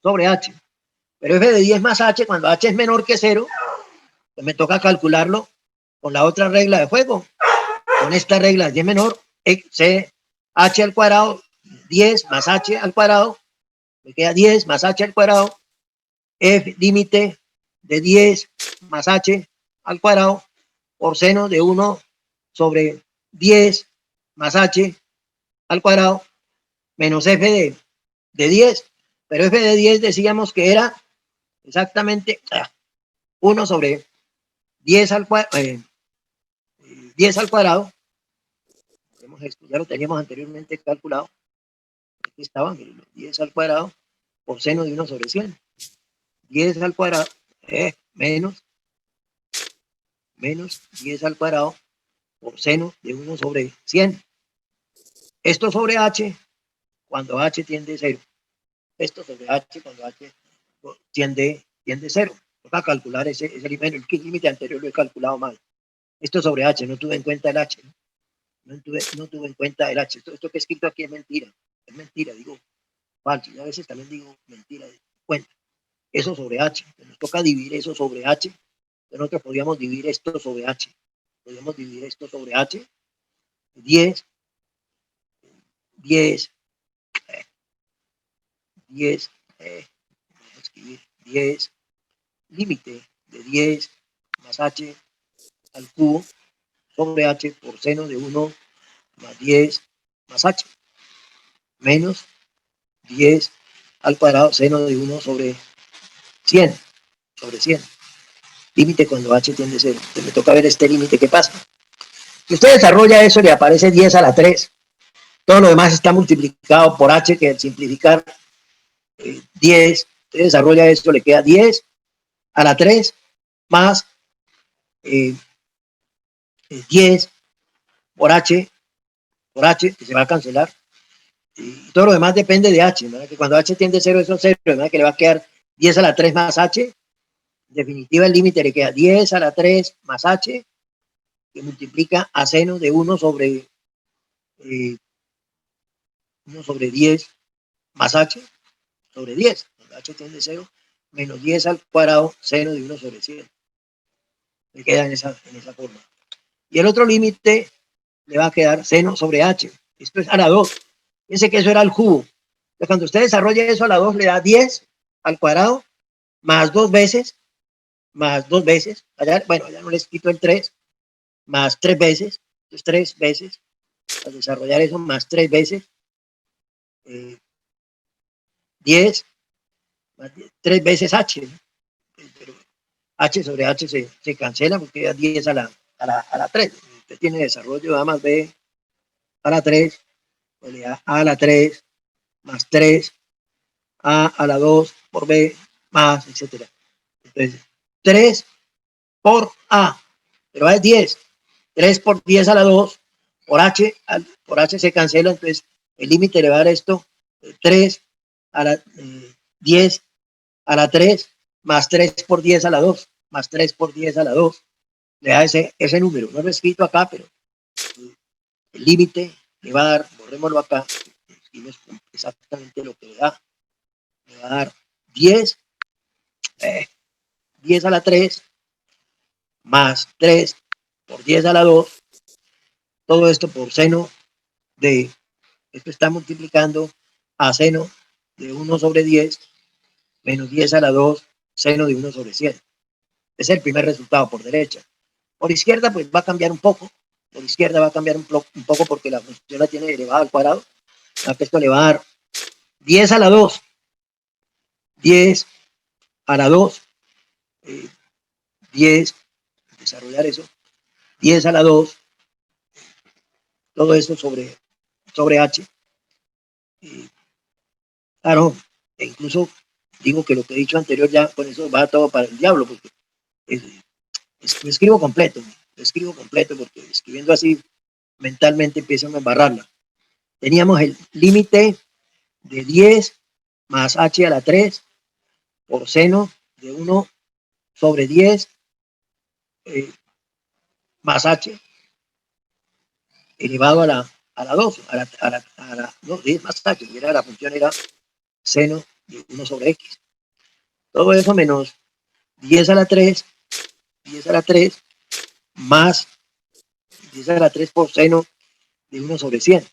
sobre h. Pero f de 10 más h, cuando h es menor que 0, pues me toca calcularlo con la otra regla de juego. Con esta regla, y es menor, c h al cuadrado, 10 más h al cuadrado, me queda 10 más h al cuadrado, f límite de 10 más h al cuadrado por seno de 1 sobre 10 más h al cuadrado menos f de 10. Pero f de 10 decíamos que era exactamente 1 sobre 10 al cuadrado, 10 al cuadrado, vemos esto, ya lo teníamos anteriormente calculado, aquí estaba, miren, 10 al cuadrado por seno de 1 sobre 100. 10 al cuadrado menos 10 al cuadrado por seno de 1 sobre 100. Esto sobre h cuando h tiende a 0. Esto sobre h cuando h tiende a 0. Toca calcular ese límite anterior, lo he calculado mal. Esto sobre h, no tuve en cuenta el h. No tuve en cuenta el h. Esto que he escrito aquí es mentira. Es mentira, digo falso. Y a veces también digo mentira de cuenta. Eso sobre h. Nos toca dividir eso sobre h. Nosotros podríamos dividir esto sobre h. Podríamos dividir esto sobre h. 10, 10, 10, vamos a escribir 10, límite de 10 más h al cubo sobre h por seno de 1 más 10 más h menos 10 al cuadrado seno de 1 sobre 100. Límite cuando h tiende a 0. Entonces me toca ver este límite que pasa. Si usted desarrolla eso, le aparece 10 a la 3. Todo lo demás está multiplicado por h, que al simplificar 10, usted desarrolla esto, le queda 10 a la 3 más 10 por h, que se va a cancelar. Y todo lo demás depende de h, ¿verdad? Que cuando h tiende a 0, eso es 0, ¿verdad? Que le va a quedar 10 a la 3 más h. En definitiva, el límite le queda 10 a la 3 más h, que multiplica a seno de 1 sobre 10 más h sobre 10, cuando h tiende a 0, menos 10 al cuadrado seno de 1 sobre 100. Le queda en esa forma. Y el otro límite le va a quedar seno sobre h. Esto es a la 2. Fíjense que eso era el cubo. Entonces, cuando usted desarrolla eso a la 2, le da 10 al cuadrado más 2 veces, allá, bueno, ya no le he escrito el 3, más 3 veces, entonces 3 veces, al desarrollar eso, más 3 veces, 10, más 10, 3 veces h, ¿no? Pero h sobre h se cancela porque da 10 a la 3. Usted tiene desarrollo A más B a la 3, pues le da A a la 3 más 3, a la 2 por B más, etcétera. Entonces, 3 por A, pero A es 10. 3 por 10 a la 2 por H se cancela, entonces el límite le va a dar esto, 3 a la 10 a la 3 más 3 por 10 a la 2 más 3 por 10 a la 2 le da ese número. No lo he escrito acá, pero el límite le va a dar, borrémoslo acá, escribimos exactamente lo que le va a dar 10 a la 3 más 3 por 10 a la 2, todo esto por seno de, esto está multiplicando a seno de 1 sobre 10 menos 10 a la 2 seno de 1 sobre 100. Es el primer resultado por derecha. Por izquierda pues va a cambiar un poco, un poco porque la función la tiene elevada al cuadrado. Esto le va a dar 10 a la 2, 10 a la 2, 10, desarrollar eso, 10 a la 2, todo eso sobre h. Claro, e incluso digo que lo que he dicho anterior ya con eso va todo para el diablo, porque lo escribo completo porque escribiendo así mentalmente empiezan a embarrarla. Teníamos el límite de 10 más h a la 3 por seno de 1 sobre 10 más h elevado a la 2, a la 10 más h, y la función era seno de 1 sobre x. Todo eso menos 10 a la 3 más 10 a la 3 por seno de 1 sobre 100.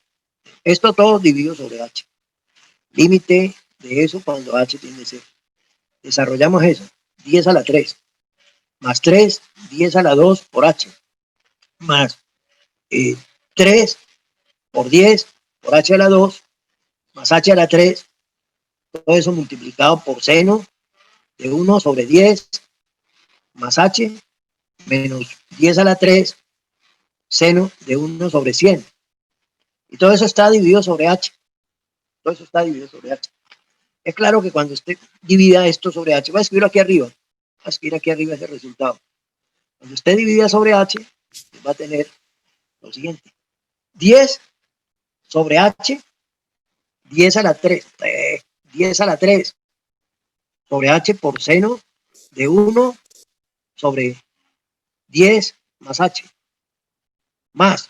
Esto todo dividido sobre h. Límite de eso cuando h tiende a 0. Desarrollamos eso. 10 a la 3 más 3, 10 a la 2 por h más 3 por 10 por h a la 2 más h a la 3. Todo eso multiplicado por seno de 1 sobre 10 más h menos 10 a la 3 seno de 1 sobre 100. Y todo eso está dividido sobre h. Todo eso está dividido sobre h. Es claro que cuando usted divida esto sobre h, voy a escribirlo aquí arriba. Voy a escribir aquí arriba ese resultado. Cuando usted divida sobre h, va a tener lo siguiente. 10 sobre h, 10 a la 3. 10 a la 3 sobre h por seno de 1 sobre 10 más h. Más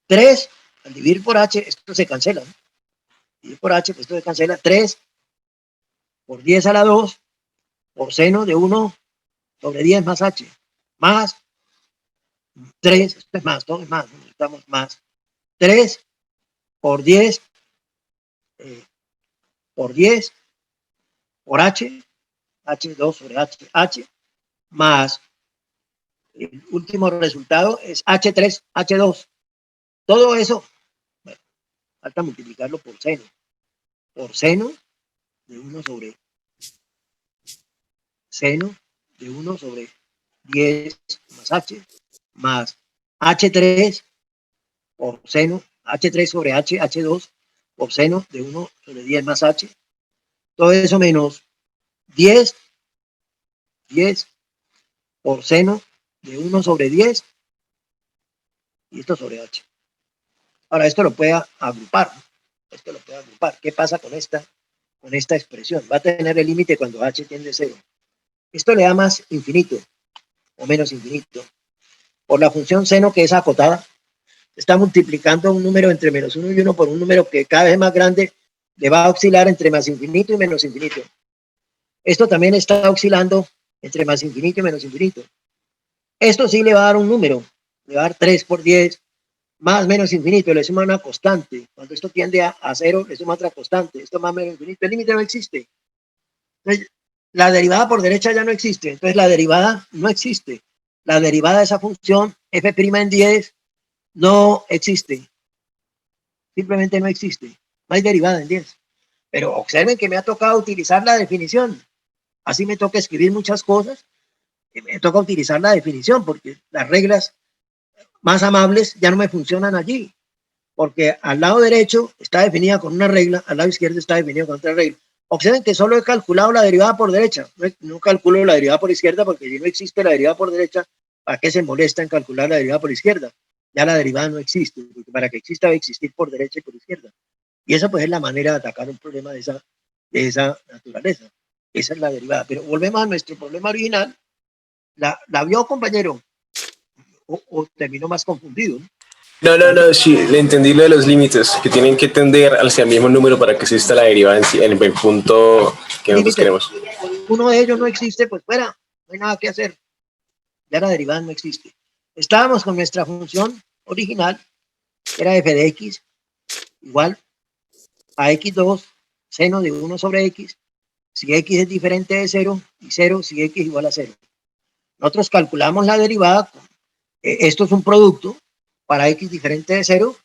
3, al dividir por h, esto se cancela, ¿no? Dividir por h, pues esto se cancela. 3 por 10 a la 2 por seno de 1 sobre 10 más h. Más 3, esto es más, todo es más, necesitamos más. 3 por 10 por 10 por h, h2 sobre h, más el último resultado es h3, h2. Todo eso, bueno, falta multiplicarlo por seno de 1 sobre seno de 1 sobre 10 más h, más h3 por seno, h3 sobre h, h2 por seno de 1 sobre 10 más h. Todo eso menos 10 por seno de 1 sobre 10 y esto sobre h. Ahora, esto lo puede agrupar. Esto lo puede agrupar. ¿Qué pasa con esta expresión? Va a tener el límite cuando h tiende a 0. Esto le da más infinito o menos infinito. Por la función seno, que es acotada, está multiplicando un número entre menos 1 y 1 por un número que cada vez más grande le va a oscilar entre más infinito y menos infinito. Esto también está oscilando entre más infinito y menos infinito. Esto sí le va a dar un número, le va a dar 3 por 10 más menos infinito, le suma una constante. Cuando esto tiende a 0, le suma otra constante. Esto más menos infinito, el límite no existe. Entonces, la derivada por derecha ya no existe. Entonces, la derivada no existe. La derivada de esa función, f' en 10, no existe. Simplemente no existe. No hay derivada en 10. Pero observen que me ha tocado utilizar la definición. Así me toca escribir muchas cosas. Y me toca utilizar la definición porque las reglas más amables ya no me funcionan allí. Porque al lado derecho está definida con una regla, al lado izquierdo está definida con otra regla. Observen que solo he calculado la derivada por derecha, no calculo la derivada por izquierda, porque si no existe la derivada por derecha, ¿para qué se molesta en calcular la derivada por izquierda? Ya la derivada no existe, porque para que exista debe existir por derecha y por izquierda. Y esa pues es la manera de atacar un problema de esa naturaleza. Esa es la derivada. Pero volvemos a nuestro problema original. ¿La vio, compañero? ¿O terminó más confundido? No, sí, le entendí lo de los límites, que tienen que tender hacia el mismo número para que exista la derivada en el punto que nosotros Límite, queremos. uno de ellos no existe, pues fuera, no hay nada que hacer. Ya la derivada no existe. Estábamos con nuestra función original, que era f de x, igual a x2, seno de 1 sobre x, si x es diferente de 0, y 0 si x es igual a 0. Nosotros calculamos la derivada, esto es un producto, para x diferente de 0,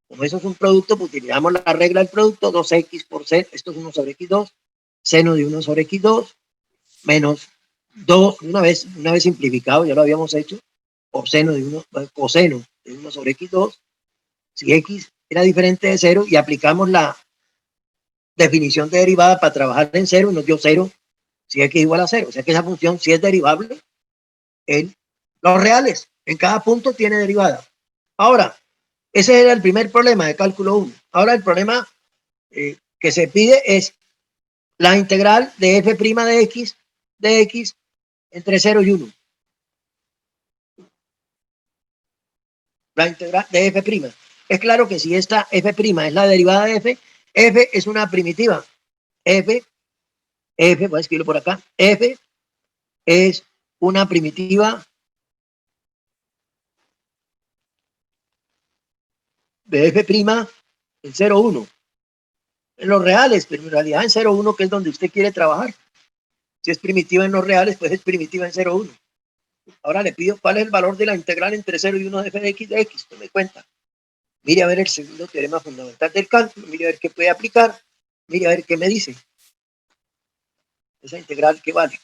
como eso es un producto, pues utilizamos la regla del producto, 2x por seno, esto es 1 sobre x2, seno de 1 sobre x2, menos 2, una vez simplificado, ya lo habíamos hecho, coseno de 1 sobre x2, si x era diferente de 0, y aplicamos la definición de derivada para trabajar en 0, y nos dio 0 si x es igual a 0. O sea que esa función sí es derivable en los reales. En cada punto tiene derivada. Ahora, ese era el primer problema de cálculo 1. Ahora el problema que se pide es la integral de f' de x entre 0 y 1. La integral de f'. Es claro que si esta f' es la derivada de f es una primitiva. F, voy a escribirlo por acá, f es una primitiva de f' en 0, 1. En los reales, pero en realidad en 0, 1, que es donde usted quiere trabajar. Si es primitiva en los reales, pues es primitiva en 0, 1. Ahora le pido cuál es el valor de la integral entre 0 y 1 de f de x. Tome cuenta. Mire a ver el segundo teorema fundamental del cálculo. Mire a ver qué puede aplicar. Mire a ver qué me dice. Esa integral, ¿qué vale?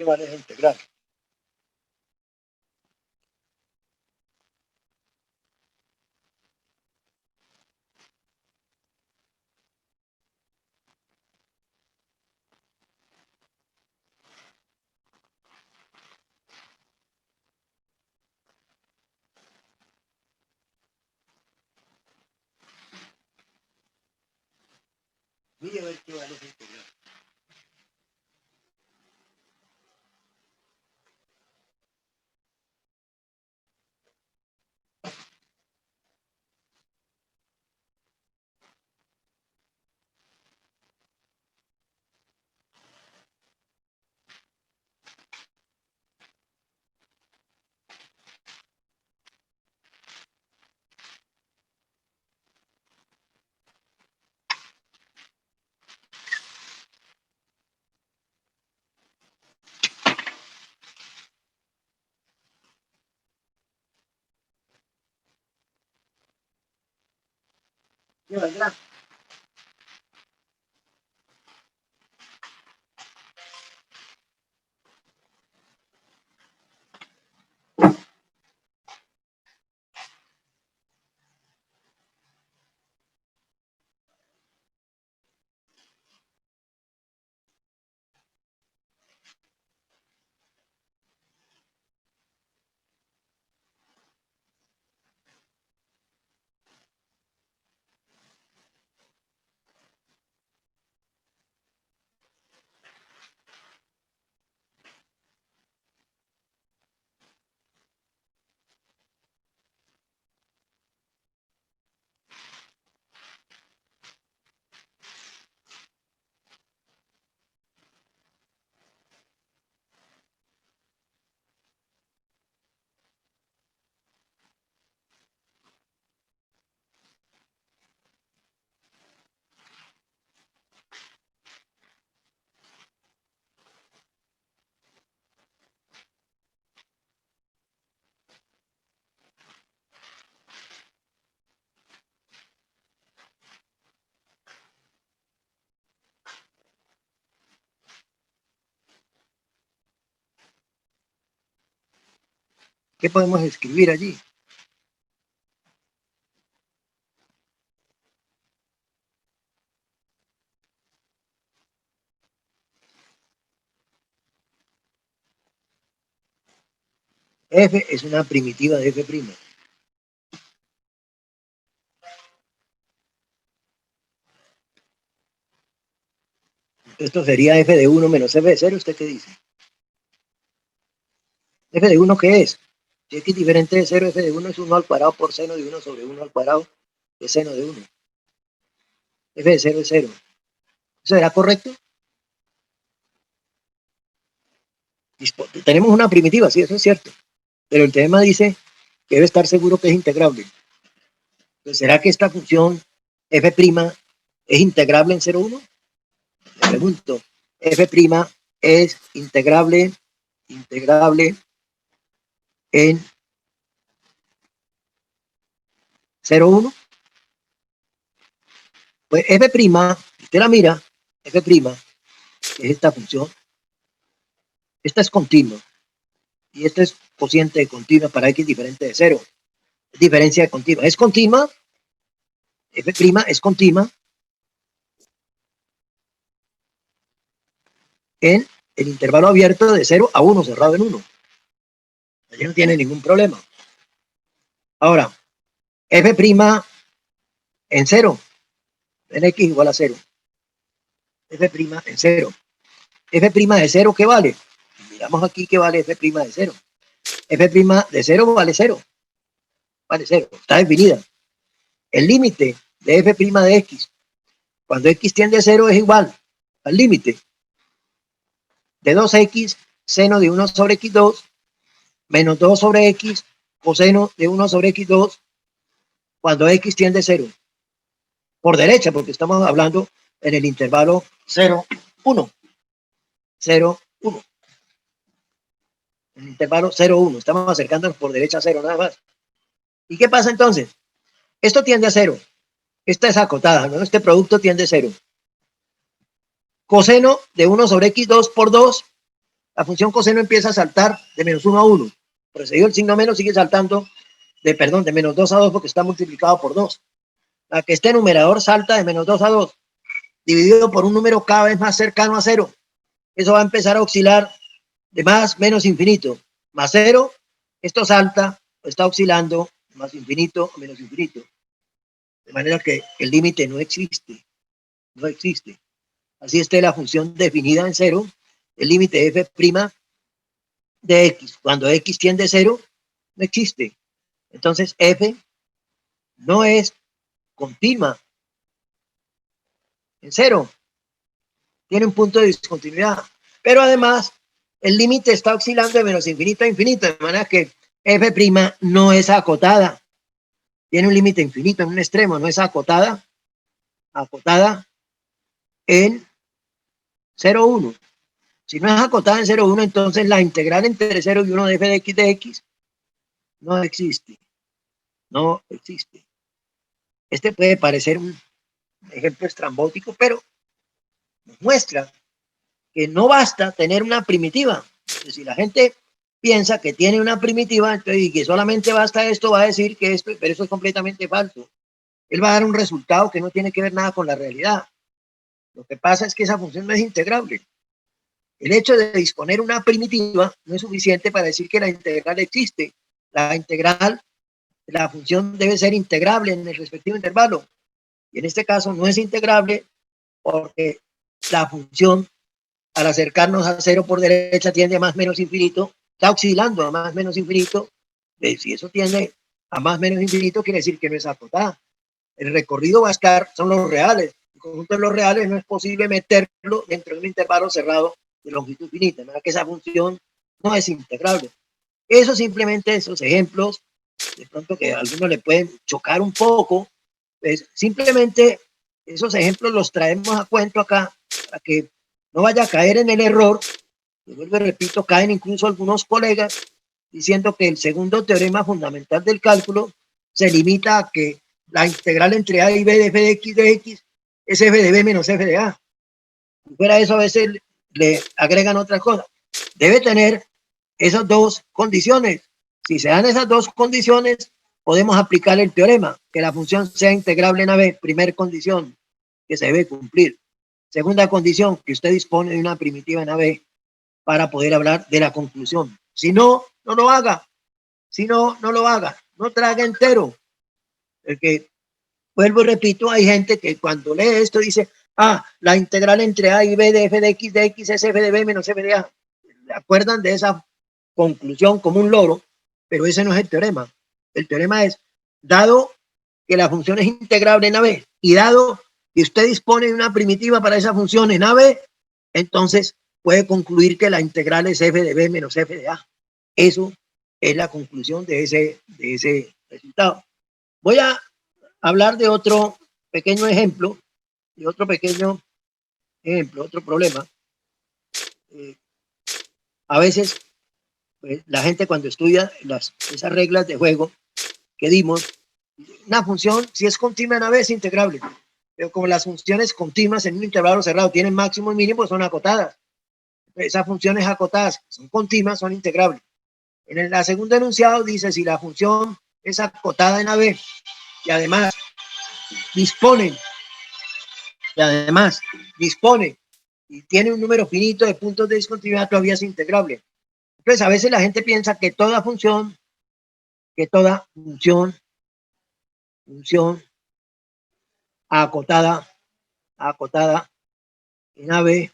qué vale esa integral. Voy a ver qué vale esa integral. ¿Qué valdrá? ¿Qué podemos escribir allí? F es una primitiva de F'. Esto sería f de 1 menos f de 0. ¿Usted qué dice? ¿F de 1 qué es? Si x diferente de 0, f de 1 es 1 al cuadrado por seno de 1 sobre 1 al cuadrado de seno de 1. F de 0 es 0. ¿Eso será correcto? Tenemos una primitiva, sí, eso es cierto. Pero el teorema dice que debe estar seguro que es integrable. Entonces, ¿será que esta función f' es integrable en 0,1? Le pregunto, f' es integrable en 0,1. Pues f', usted la mira, f', que es esta función, esta es continua, y esta es cociente de continua para x diferente de 0. Diferencia de continua. Es continua, f' es continua en el intervalo abierto de 0 a 1, cerrado en 1. Allí no tiene ningún problema. Ahora, f' en 0, en x igual a 0. F' en 0. F' de 0, ¿qué vale? Miramos aquí que vale f' de 0. F' de 0 vale 0. Vale 0, está definida. El límite de f' de x, cuando x tiende a 0, es igual al límite de 2x seno de 1 sobre x2 menos 2 sobre x coseno de 1 sobre x2 cuando x tiende a 0. Por derecha, porque estamos hablando en el intervalo 0, 1. 0, 1. En el intervalo 0, 1. Estamos acercándonos por derecha a 0 nada más. ¿Y qué pasa entonces? Esto tiende a 0. Esta es acotada, ¿no? Este producto tiende a 0. Coseno de 1 sobre x2 por 2 la función coseno empieza a saltar de menos 1 a 1. Procedió el signo menos, sigue saltando de menos 2 a 2 porque está multiplicado por 2. La que este numerador salta de menos 2 a 2, dividido por un número cada vez más cercano a 0. Eso va a empezar a oscilar de más menos infinito. Más 0, esto salta, está oscilando más infinito o menos infinito. De manera que el límite no existe. No existe. Así esté la función definida en 0, el límite f' de x. Cuando x tiende a 0, no existe. Entonces f no es continua en 0. Tiene un punto de discontinuidad. Pero además, el límite está oscilando de menos infinito a infinito, de manera que f' no es acotada. Tiene un límite infinito en un extremo, no es acotada en 0,1. Si no es acotada en 0,1, entonces la integral entre 0 y 1 de f de x no existe. No existe. Este puede parecer un ejemplo estrambótico, pero nos muestra que no basta tener una primitiva. Si la gente piensa que tiene una primitiva, entonces, y que solamente basta esto, va a decir que esto, pero eso es completamente falso. Él va a dar un resultado que no tiene que ver nada con la realidad. Lo que pasa es que esa función no es integrable. El hecho de disponer una primitiva no es suficiente para decir que la integral existe. La integral, la función debe ser integrable en el respectivo intervalo. Y en este caso no es integrable porque la función, al acercarnos a 0 por derecha, tiende a más menos infinito, está oscilando a más menos infinito. Si eso tiende a más menos infinito, quiere decir que no es acotada. El recorrido va a estar, son los reales. El conjunto de los reales no es posible meterlo dentro de un intervalo cerrado de longitud finita, ¿no? Que esa función no es integrable. Eso simplemente, esos ejemplos, de pronto que a algunos le pueden chocar un poco, pues simplemente esos ejemplos los traemos a cuento acá para que no vaya a caer en el error. Y vuelvo y repito, caen incluso algunos colegas diciendo que el segundo teorema fundamental del cálculo se limita a que la integral entre a y b de f de x es f de b menos f de a. Si fuera eso, a veces le agregan otras cosas. Debe tener esas dos condiciones. Si se dan esas dos condiciones, podemos aplicar el teorema, que la función sea integrable en a b, primera condición que se debe cumplir. Segunda condición, que usted dispone de una primitiva en a b para poder hablar de la conclusión. Si no, no lo haga. Si no, no lo haga. No traga entero. Porque, vuelvo y repito, hay gente que cuando lee esto dice, la integral entre a y b de f de x es f de b menos f de a. ¿Se acuerdan de esa conclusión como un loro? Pero ese no es el teorema. El teorema es, dado que la función es integrable en AB y dado que usted dispone de una primitiva para esa función en AB, entonces puede concluir que la integral es f de b menos f de a. Eso es la conclusión de ese resultado. Voy a hablar de otro pequeño ejemplo, otro problema. A veces, pues, la gente cuando estudia esas reglas de juego que dimos, una función, si es continua en A, es integrable. Pero como las funciones continuas en un intervalo cerrado tienen máximo y mínimo, son acotadas. Esas funciones acotadas son continuas, son integrables. En la segunda enunciado dice, si la función es acotada en AB y además dispone y tiene un número finito de puntos de discontinuidad, todavía es integrable. Entonces, a veces la gente piensa que toda función acotada en AB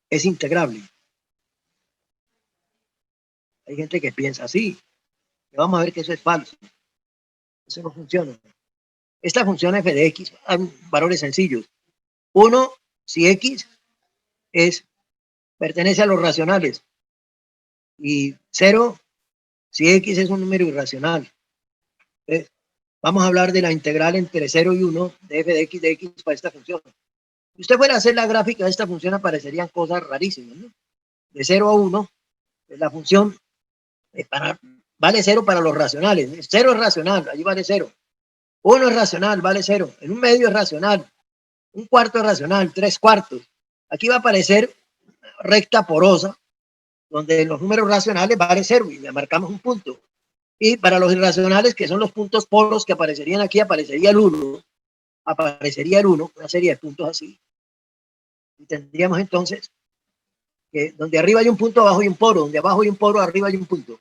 es integrable. Hay gente que piensa así. Vamos a ver que eso es falso. Eso no funciona. Esta función f de x hay valores sencillos. 1, si x pertenece a los racionales. Y 0, si x es un número irracional. Entonces, vamos a hablar de la integral entre 0 y 1 de f de x para esta función. Si usted fuera a hacer la gráfica de esta función, aparecerían cosas rarísimas, ¿no? De 0 a 1, la función vale 0 para los racionales. 0 es racional, allí vale 0. 1 es racional, vale 0. En un medio es racional. Un cuarto es racional, 3 cuartos. Aquí va a aparecer recta porosa, donde los números racionales vale 0 y le marcamos un punto. Y para los irracionales, que son los puntos polos que aparecerían aquí, aparecería el 1, una serie de puntos así. Y tendríamos entonces que donde arriba hay un punto, abajo hay un poro, donde abajo hay un poro, arriba hay un punto.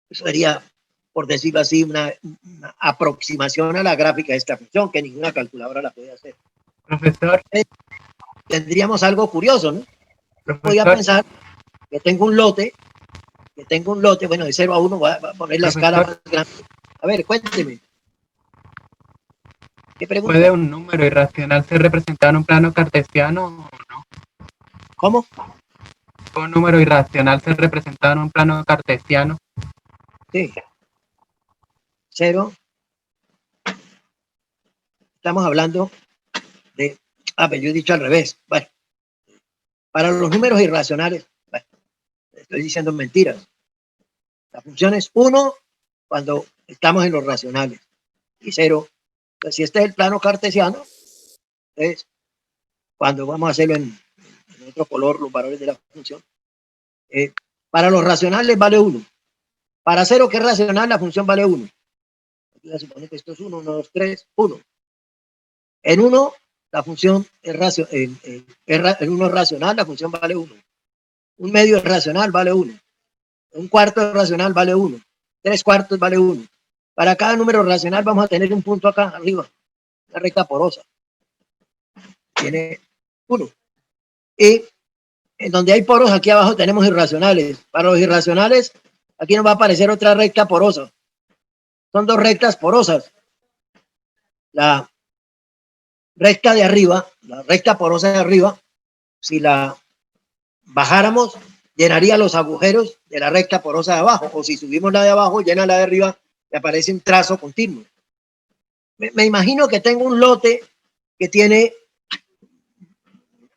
Eso sería, por decirlo así, una aproximación a la gráfica de esta función, que ninguna calculadora la puede hacer. Profesor, Tendríamos algo curioso, ¿no? Podría profesor, pensar que tengo un lote, bueno, de 0 a 1, voy a poner la escala más grande. A ver, cuénteme. ¿Qué pregunta? ¿puede un número irracional ser representado en un plano cartesiano o no? ¿Cómo? ¿Puede un número irracional ser representado en un plano cartesiano? Sí. 0. Estamos hablando de... pero yo he dicho al revés. Bueno, para los números irracionales, bueno, estoy diciendo mentiras. La función es 1 cuando estamos en los racionales y 0. Pues si este es el plano cartesiano, es cuando vamos a hacerlo en otro color, los valores de la función. Para los racionales vale 1. Para 0, que es racional, la función vale 1. Aquí se supone que esto es 1, 1, 2, 3, 1. En 1, la función es racional. En 1 es racional, la función vale 1. Un medio es racional, vale 1. Un cuarto es racional, vale 1. 3/4 vale 1. Para cada número racional vamos a tener un punto acá arriba, una recta porosa. Tiene 1. Y en donde hay poros, aquí abajo tenemos irracionales. Para los irracionales, aquí nos va a aparecer otra recta porosa. Son 2 rectas porosas. La recta de arriba, la recta porosa de arriba, si la bajáramos, llenaría los agujeros de la recta porosa de abajo. O si subimos la de abajo, llena la de arriba, y aparece un trazo continuo. Me imagino que tengo un lote que tiene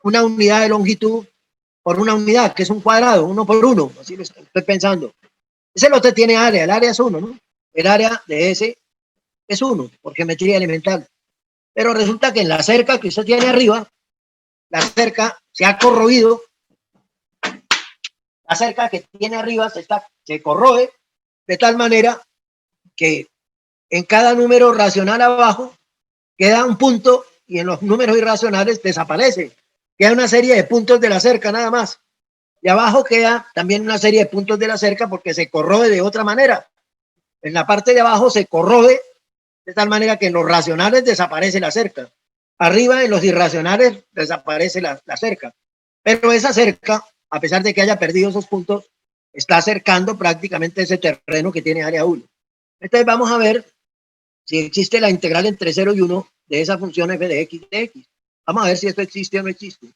una unidad de longitud por una unidad, que es un cuadrado, 1 por 1, así lo estoy pensando. Ese lote tiene área, el área es 1, ¿no? El área de ese es 1, por geometría elemental. Pero resulta que en la cerca que usted tiene arriba, la cerca se ha corroído, la cerca que tiene arriba se corroe de tal manera que en cada número racional abajo queda un punto y en los números irracionales desaparece. Queda una serie de puntos de la cerca nada más. Y abajo queda también una serie de puntos de la cerca porque se corroe de otra manera. En la parte de abajo se corroe de tal manera que en los racionales desaparece la cerca. Arriba en los irracionales desaparece la cerca. Pero esa cerca, a pesar de que haya perdido esos puntos, está acercando prácticamente ese terreno que tiene área 1. Entonces vamos a ver si existe la integral entre 0 y 1 de esa función f de x de x. Vamos a ver si esto existe o no existe.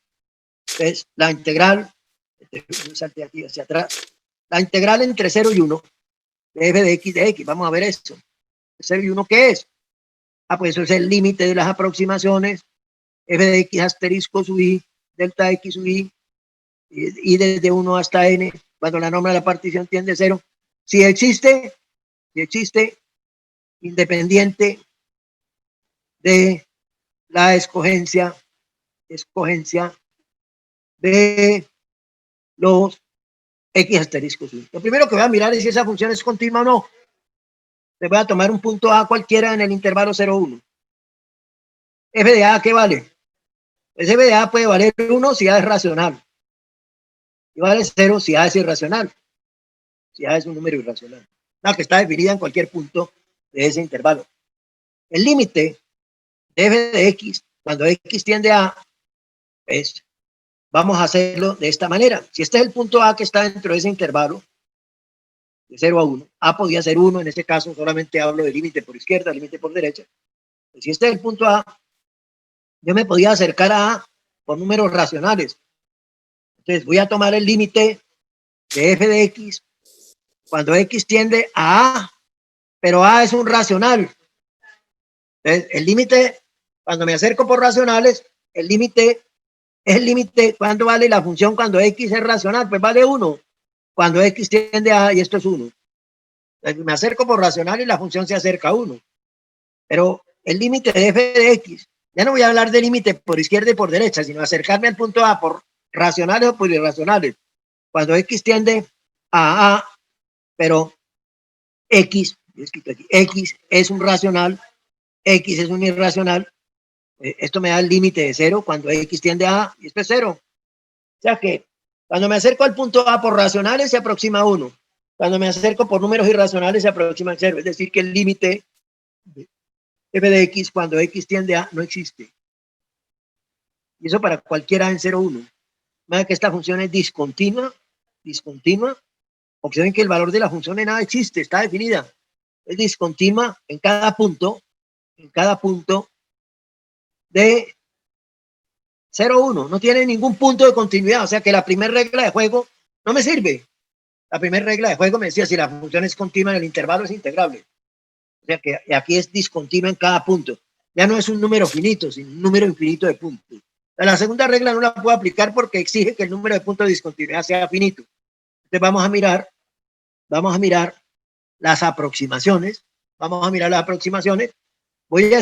Entonces, la integral, salte aquí hacia atrás, la integral entre 0 y 1 de f de x, vamos a ver esto. 0 y 1, ¿qué es? Pues eso es el límite de las aproximaciones, f de x asterisco sub i, delta x sub i, y desde 1 hasta n, cuando la norma de la partición tiende a 0. Si existe, independiente de la escogencia de los x asteriscos. Lo primero que voy a mirar es si esa función es continua o no. Le voy a tomar un punto a cualquiera en el intervalo 0,1. F de a, ¿qué vale? Pues f de a puede valer 1 si a es racional. Y vale 0 si a es irracional. Si a es un número irracional. La que está definida en cualquier punto de ese intervalo. El límite de f de x, cuando x tiende a, es, vamos a hacerlo de esta manera. Si este es el punto a que está dentro de ese intervalo, de 0 a 1, a podía ser 1, en este caso solamente hablo de límite por izquierda, límite por derecha. Si este es el punto a, yo me podía acercar a por números racionales. Entonces voy a tomar el límite de f de x cuando x tiende a a, pero a es un racional. Entonces el límite, cuando me acerco por racionales, el límite es el límite, ¿cuánto vale la función cuando x es racional? Pues vale 1. Cuando x tiende a, y esto es 1. Me acerco por racional y la función se acerca a 1. Pero el límite de f de x, ya no voy a hablar de límite por izquierda y por derecha, sino acercarme al punto a por racionales o pluriracionales. Cuando X tiende a A, pero X, X es un racional, X es un irracional, esto me da el límite de 0 cuando X tiende a A y esto es 0. O sea que cuando me acerco al punto A por racionales se aproxima a 1. Cuando me acerco por números irracionales se aproxima a 0. Es decir, que el límite de f de X cuando X tiende a no existe. Y eso para cualquiera en 0, 1. Vean que esta función es discontinua. Observen que el valor de la función en A existe, está definida. Es discontinua en cada punto de 0, 1. No tiene ningún punto de continuidad. O sea que la primera regla de juego no me sirve. La primera regla de juego me decía si la función es continua en el intervalo es integrable. O sea que aquí es discontinua en cada punto. Ya no es un número finito, sino un número infinito de puntos. La segunda regla no la puedo aplicar porque exige que el número de puntos de discontinuidad sea finito. Entonces vamos a mirar las aproximaciones. Voy a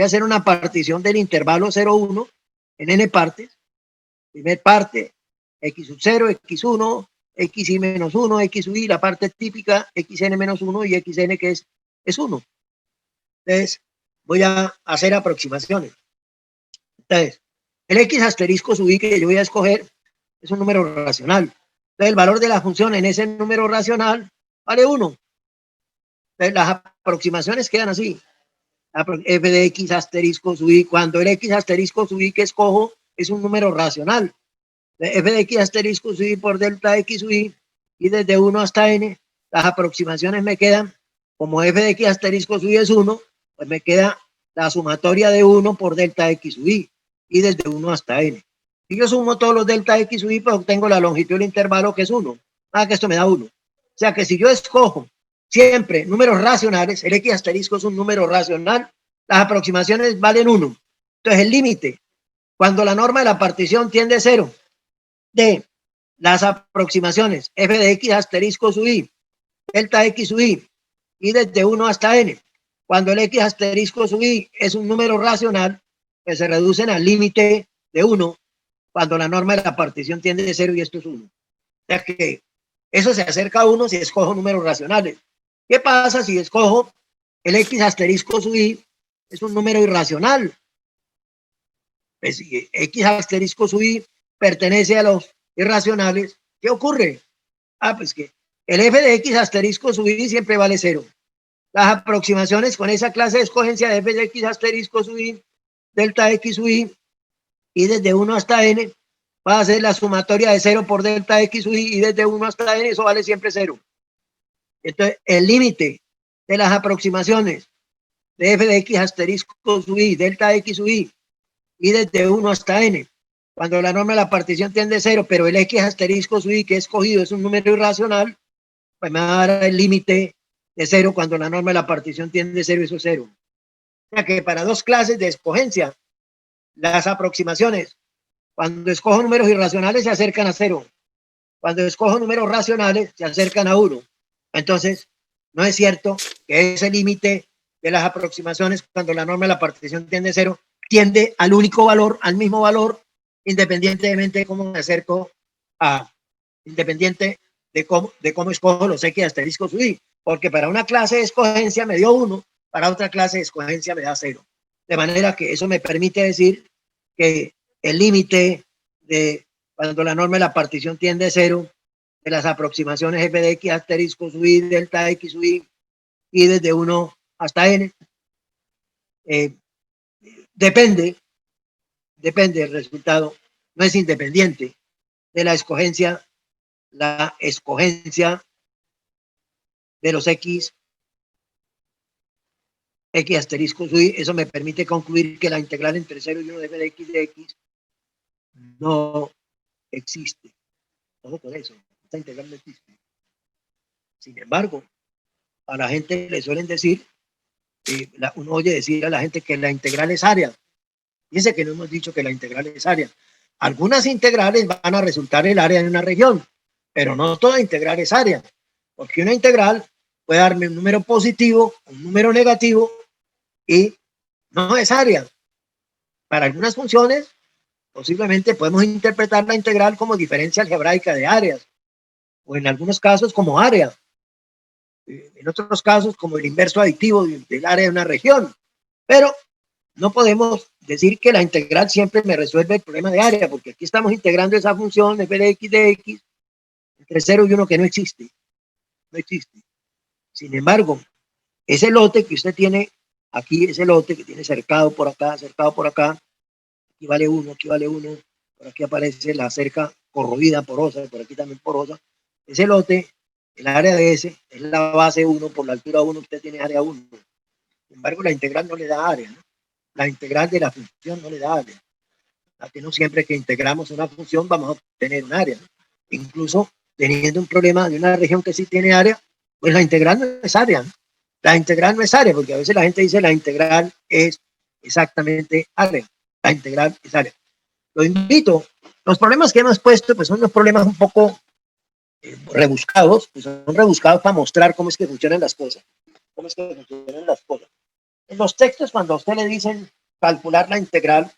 hacer una partición del intervalo 0, 1 en n partes. Primer parte, x sub 0, x1, xi menos 1, x sub i, la parte típica, xn menos 1 y xn que es 1. Entonces, voy a hacer aproximaciones. Entonces, el x asterisco sub i que yo voy a escoger es un número racional. Entonces, el valor de la función en ese número racional vale 1. Entonces, las aproximaciones quedan así. F de x asterisco sub i, cuando el x asterisco sub i que escojo es un número racional. F de x asterisco sub i por delta x sub i, y desde 1 hasta n, las aproximaciones me quedan, como f de x asterisco sub i es 1, pues me queda la sumatoria de 1 por delta x sub i, y desde 1 hasta n. Si yo sumo todos los delta x sub i, pues obtengo la longitud del intervalo que es 1. Que esto me da 1. O sea que si yo escojo siempre números racionales, el x asterisco es un número racional, las aproximaciones valen 1. Entonces el límite, cuando la norma de la partición tiende a 0, de las aproximaciones f de x asterisco sub i, delta x sub i, y desde 1 hasta n, cuando el x asterisco sub i es un número racional, pues se reducen al límite de 1, cuando la norma de la partición tiende a 0 y esto es 1. O sea que eso se acerca a 1 si escojo números racionales. ¿Qué pasa si escojo el x asterisco sub i es un número irracional? Pues si x asterisco sub i pertenece a los irracionales, ¿qué ocurre? Pues que el f de x asterisco sub i siempre vale 0. Las aproximaciones con esa clase de escogencia de f de x asterisco sub i, delta x sub i, y desde 1 hasta n, va a ser la sumatoria de 0 por delta x sub i, y desde 1 hasta n, eso vale siempre 0. Entonces, el límite de las aproximaciones de f de x asterisco sub i, delta x sub i, y desde 1 hasta n, cuando la norma de la partición tiende a 0, pero el x asterisco sub i que he escogido es un número irracional, pues me va a dar el límite de 0 cuando la norma de la partición tiende a 0, eso es 0. O sea que para dos clases de escogencia, las aproximaciones, cuando escojo números irracionales se acercan a 0. Cuando escojo números racionales se acercan a 1. Entonces, no es cierto que ese límite de las aproximaciones, cuando la norma de la partición tiende a 0, tiende al único valor, al mismo valor, independientemente de cómo me acerco independiente de cómo escojo los x asterisco sub i, porque para una clase de escogencia me dio 1, para otra clase de escogencia me da 0. De manera que eso me permite decir que el límite de cuando la norma de la partición tiende a 0, de las aproximaciones f de x asterisco sub i, delta x sub i, y desde 1 hasta n, depende del resultado, no es independiente de la escogencia de los x asterisco sub i. Eso me permite concluir que la integral entre 0 y 1 de f de x no existe. Ojo con eso, esta integral no existe. Sin embargo, a la gente le suelen decir, uno oye decir a la gente que la integral es área. Dice que no hemos dicho que la integral es área. Algunas integrales van a resultar el área en una región, pero no toda integral es área, porque una integral puede darme un número positivo, un número negativo, y no es área. Para algunas funciones Posiblemente podemos interpretar la integral como diferencia algebraica de áreas, o en algunos casos como área, en otros casos como el inverso aditivo del área de una región, pero no podemos decir que la integral siempre me resuelve el problema de área, porque aquí estamos integrando esa función f de x entre 0 y 1 que no existe. No existe. Sin embargo, ese lote que usted tiene aquí, ese lote que tiene cercado por acá, aquí vale 1, aquí vale 1, por aquí aparece la cerca corroída, porosa, por aquí también porosa. Ese lote, el área de ese, es la base 1, por la altura 1, usted tiene área 1. Sin embargo, la integral no le da área, ¿no? La integral de la función no le da área. Aquí no siempre que integramos una función vamos a obtener un área, ¿no? Incluso teniendo un problema de una región que sí tiene área, pues la integral no es área, ¿no? La integral no es área, porque a veces la gente dice la integral es exactamente área. La integral es área. Lo invito. Los problemas que hemos puesto pues son unos problemas un poco rebuscados, pues son rebuscados para mostrar cómo es que funcionan las cosas. Cómo es que funcionan las cosas. En los textos, cuando a usted le dicen calcular la integral,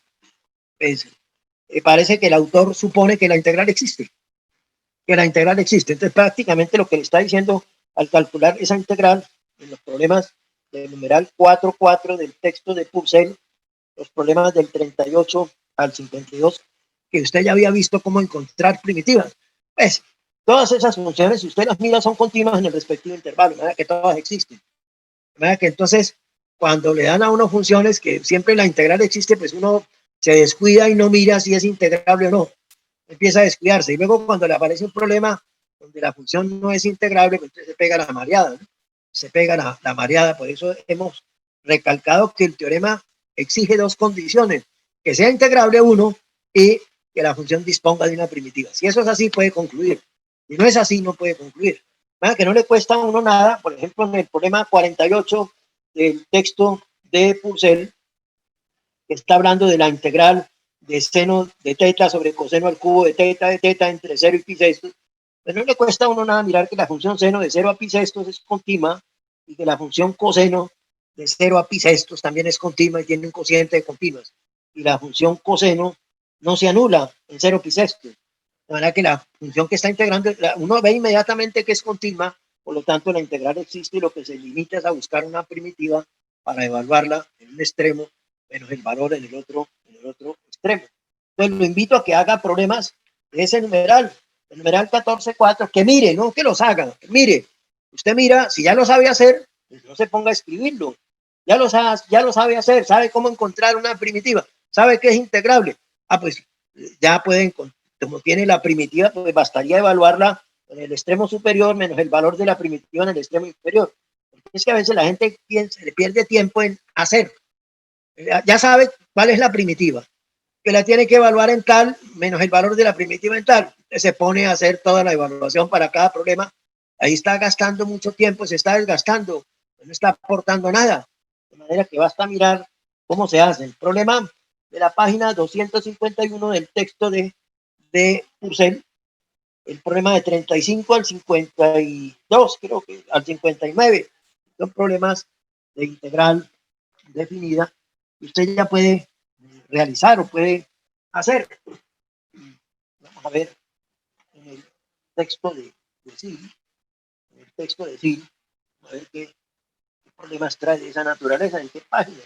pues parece que el autor supone que la integral existe. Que la integral existe. Entonces, prácticamente lo que le está diciendo al calcular esa integral en los problemas del numeral 4.4 del texto de Purcell, los problemas del 38 al 52, que usted ya había visto cómo encontrar primitivas. Pues, todas esas funciones, si usted las mira, son continuas en el respectivo intervalo, de manera que todas existen. De manera que entonces, cuando le dan a uno funciones que siempre la integral existe, pues uno se descuida y no mira si es integrable o no. Empieza a descuidarse. Y luego cuando le aparece un problema donde la función no es integrable, pues entonces se pega la mareada, ¿no? Se pega la mareada. Por eso hemos recalcado que el teorema exige dos condiciones: que sea integrable uno y que la función disponga de una primitiva. Si eso es así, puede concluir. Si no es así, no puede concluir. Que no le cuesta a uno nada. Por ejemplo, en el problema 48 del texto de Purcell, que está hablando de la integral de seno de teta sobre coseno al cubo de teta entre 0 y pi sextos, pues no le cuesta a uno nada mirar que la función seno de 0 a pi sextos es continua y que la función coseno de 0 a pi sextos también es continua y tiene un cociente de continuas. Y la función coseno no se anula en 0 pi sextos. De manera que la función que está integrando, uno ve inmediatamente que es continua, por lo tanto la integral existe y lo que se limita es a buscar una primitiva para evaluarla en un extremo menos el valor en el otro extremo. Entonces lo invito a que haga problemas de ese numeral, el numeral 14.4, que mire, no que los haga, que mire. Usted mira, si ya lo sabe hacer, pues no se ponga a escribirlo. Ya lo sabe hacer, sabe cómo encontrar una primitiva, sabe que es integrable. Pues ya pueden, como tiene la primitiva, pues bastaría evaluarla en el extremo superior menos el valor de la primitiva en el extremo inferior. Porque es que a veces la gente le pierde tiempo en hacer. Ya sabe cuál es la primitiva, que la tiene que evaluar en tal menos el valor de la primitiva en tal. Se pone a hacer toda la evaluación para cada problema. Ahí está gastando mucho tiempo, se está desgastando, no está aportando nada. De manera que basta mirar cómo se hace. El problema de la página 251 del texto de Purcell, el problema de 35 al 52, creo que al 59, son problemas de integral definida que usted ya puede realizar o puede hacer. Vamos a ver en el texto de Sil, a ver qué problemas trae de esa naturaleza, en qué página.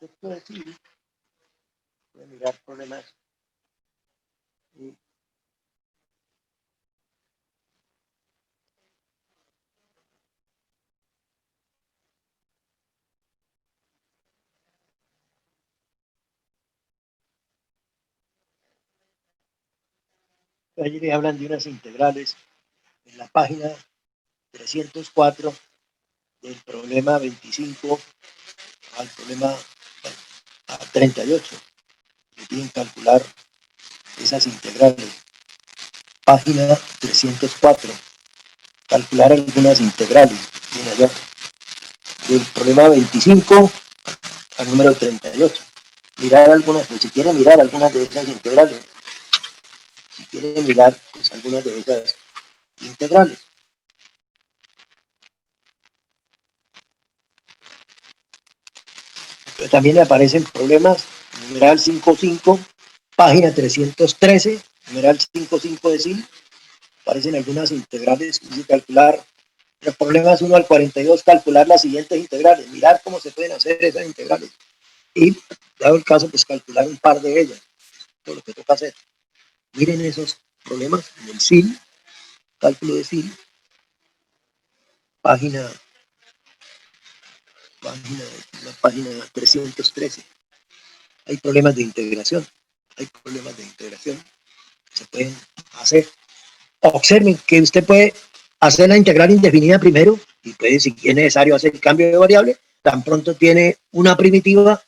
Texto de Sil, voy a mirar problemas. Allí le hablan de unas integrales en la página 304 del problema 25 al problema 38. Que piden calcular esas integrales. Página 304. Calcular algunas integrales. Bien allá. del problema 25 al número 38. Mirar algunas, pues, si quieren mirar algunas de esas integrales. Si quieren mirar pues, algunas de esas integrales. Pero también le aparecen problemas, numeral 5.5, página 313, numeral 5.5 de SIL, aparecen algunas integrales y calcular los problemas 1 al 42, calcular las siguientes integrales, mirar cómo se pueden hacer esas integrales y, dado el caso, pues calcular un par de ellas, todo lo que toca hacer. Miren esos problemas en el SIL, cálculo de SIL, página la página 313. Hay problemas de integración, que se pueden hacer. Observen que usted puede hacer la integral indefinida primero y puede, si es necesario, hacer el cambio de variable. Tan pronto tiene una primitiva,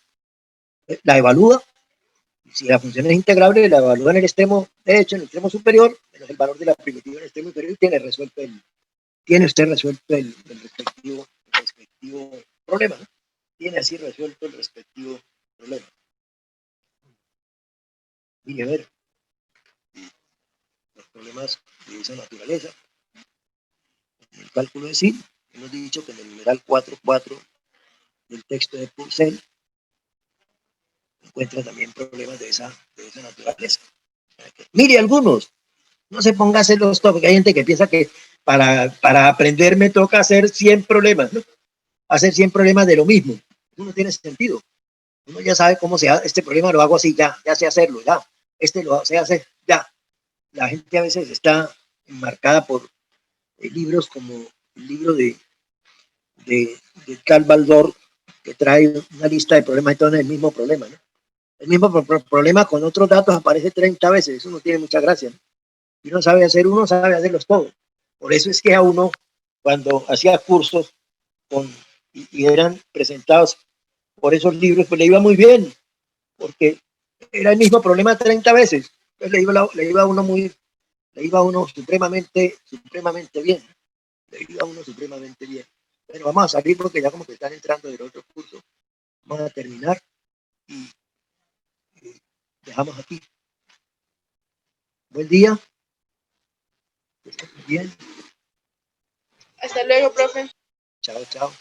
la evalúa. Si la función es integrable, la evalúa en el extremo derecho, en el extremo superior, menos el valor de la primitiva en el extremo inferior y tiene usted resuelto el respectivo problema, ¿no? Tiene así resuelto el respectivo problema. Mire, a ver, los problemas de esa naturaleza. En el cálculo de SIL, hemos dicho que en el numeral 4.4 del texto de Purcell encuentra también problemas de esa naturaleza. Mire, algunos, no se ponga a hacerlos todos, porque hay gente que piensa que para aprender me toca hacer 100 problemas, ¿no? Hacer 100 problemas de lo mismo. Eso no tiene sentido. Uno ya sabe cómo se hace, este problema lo hago así, ya sé hacerlo, ya. Este lo sé hacer, ya. La gente a veces está enmarcada por libros como el libro de Carl Baldor, que trae una lista de problemas y todo es el mismo problema, ¿no? El mismo problema con otros datos aparece 30 veces, eso no tiene mucha gracia, ¿no? Y uno sabe hacer uno, sabe hacerlos todos. Por eso es que a uno, cuando hacía cursos y eran presentados por esos libros, pues le iba muy bien, porque era el mismo problema 30 veces. Entonces le iba a uno supremamente bien. Le iba a uno supremamente bien. Pero vamos a salir porque ya como que están entrando del otro curso. Vamos a terminar y dejamos aquí. Buen día. Bien. Hasta luego, profe. Chao, chao.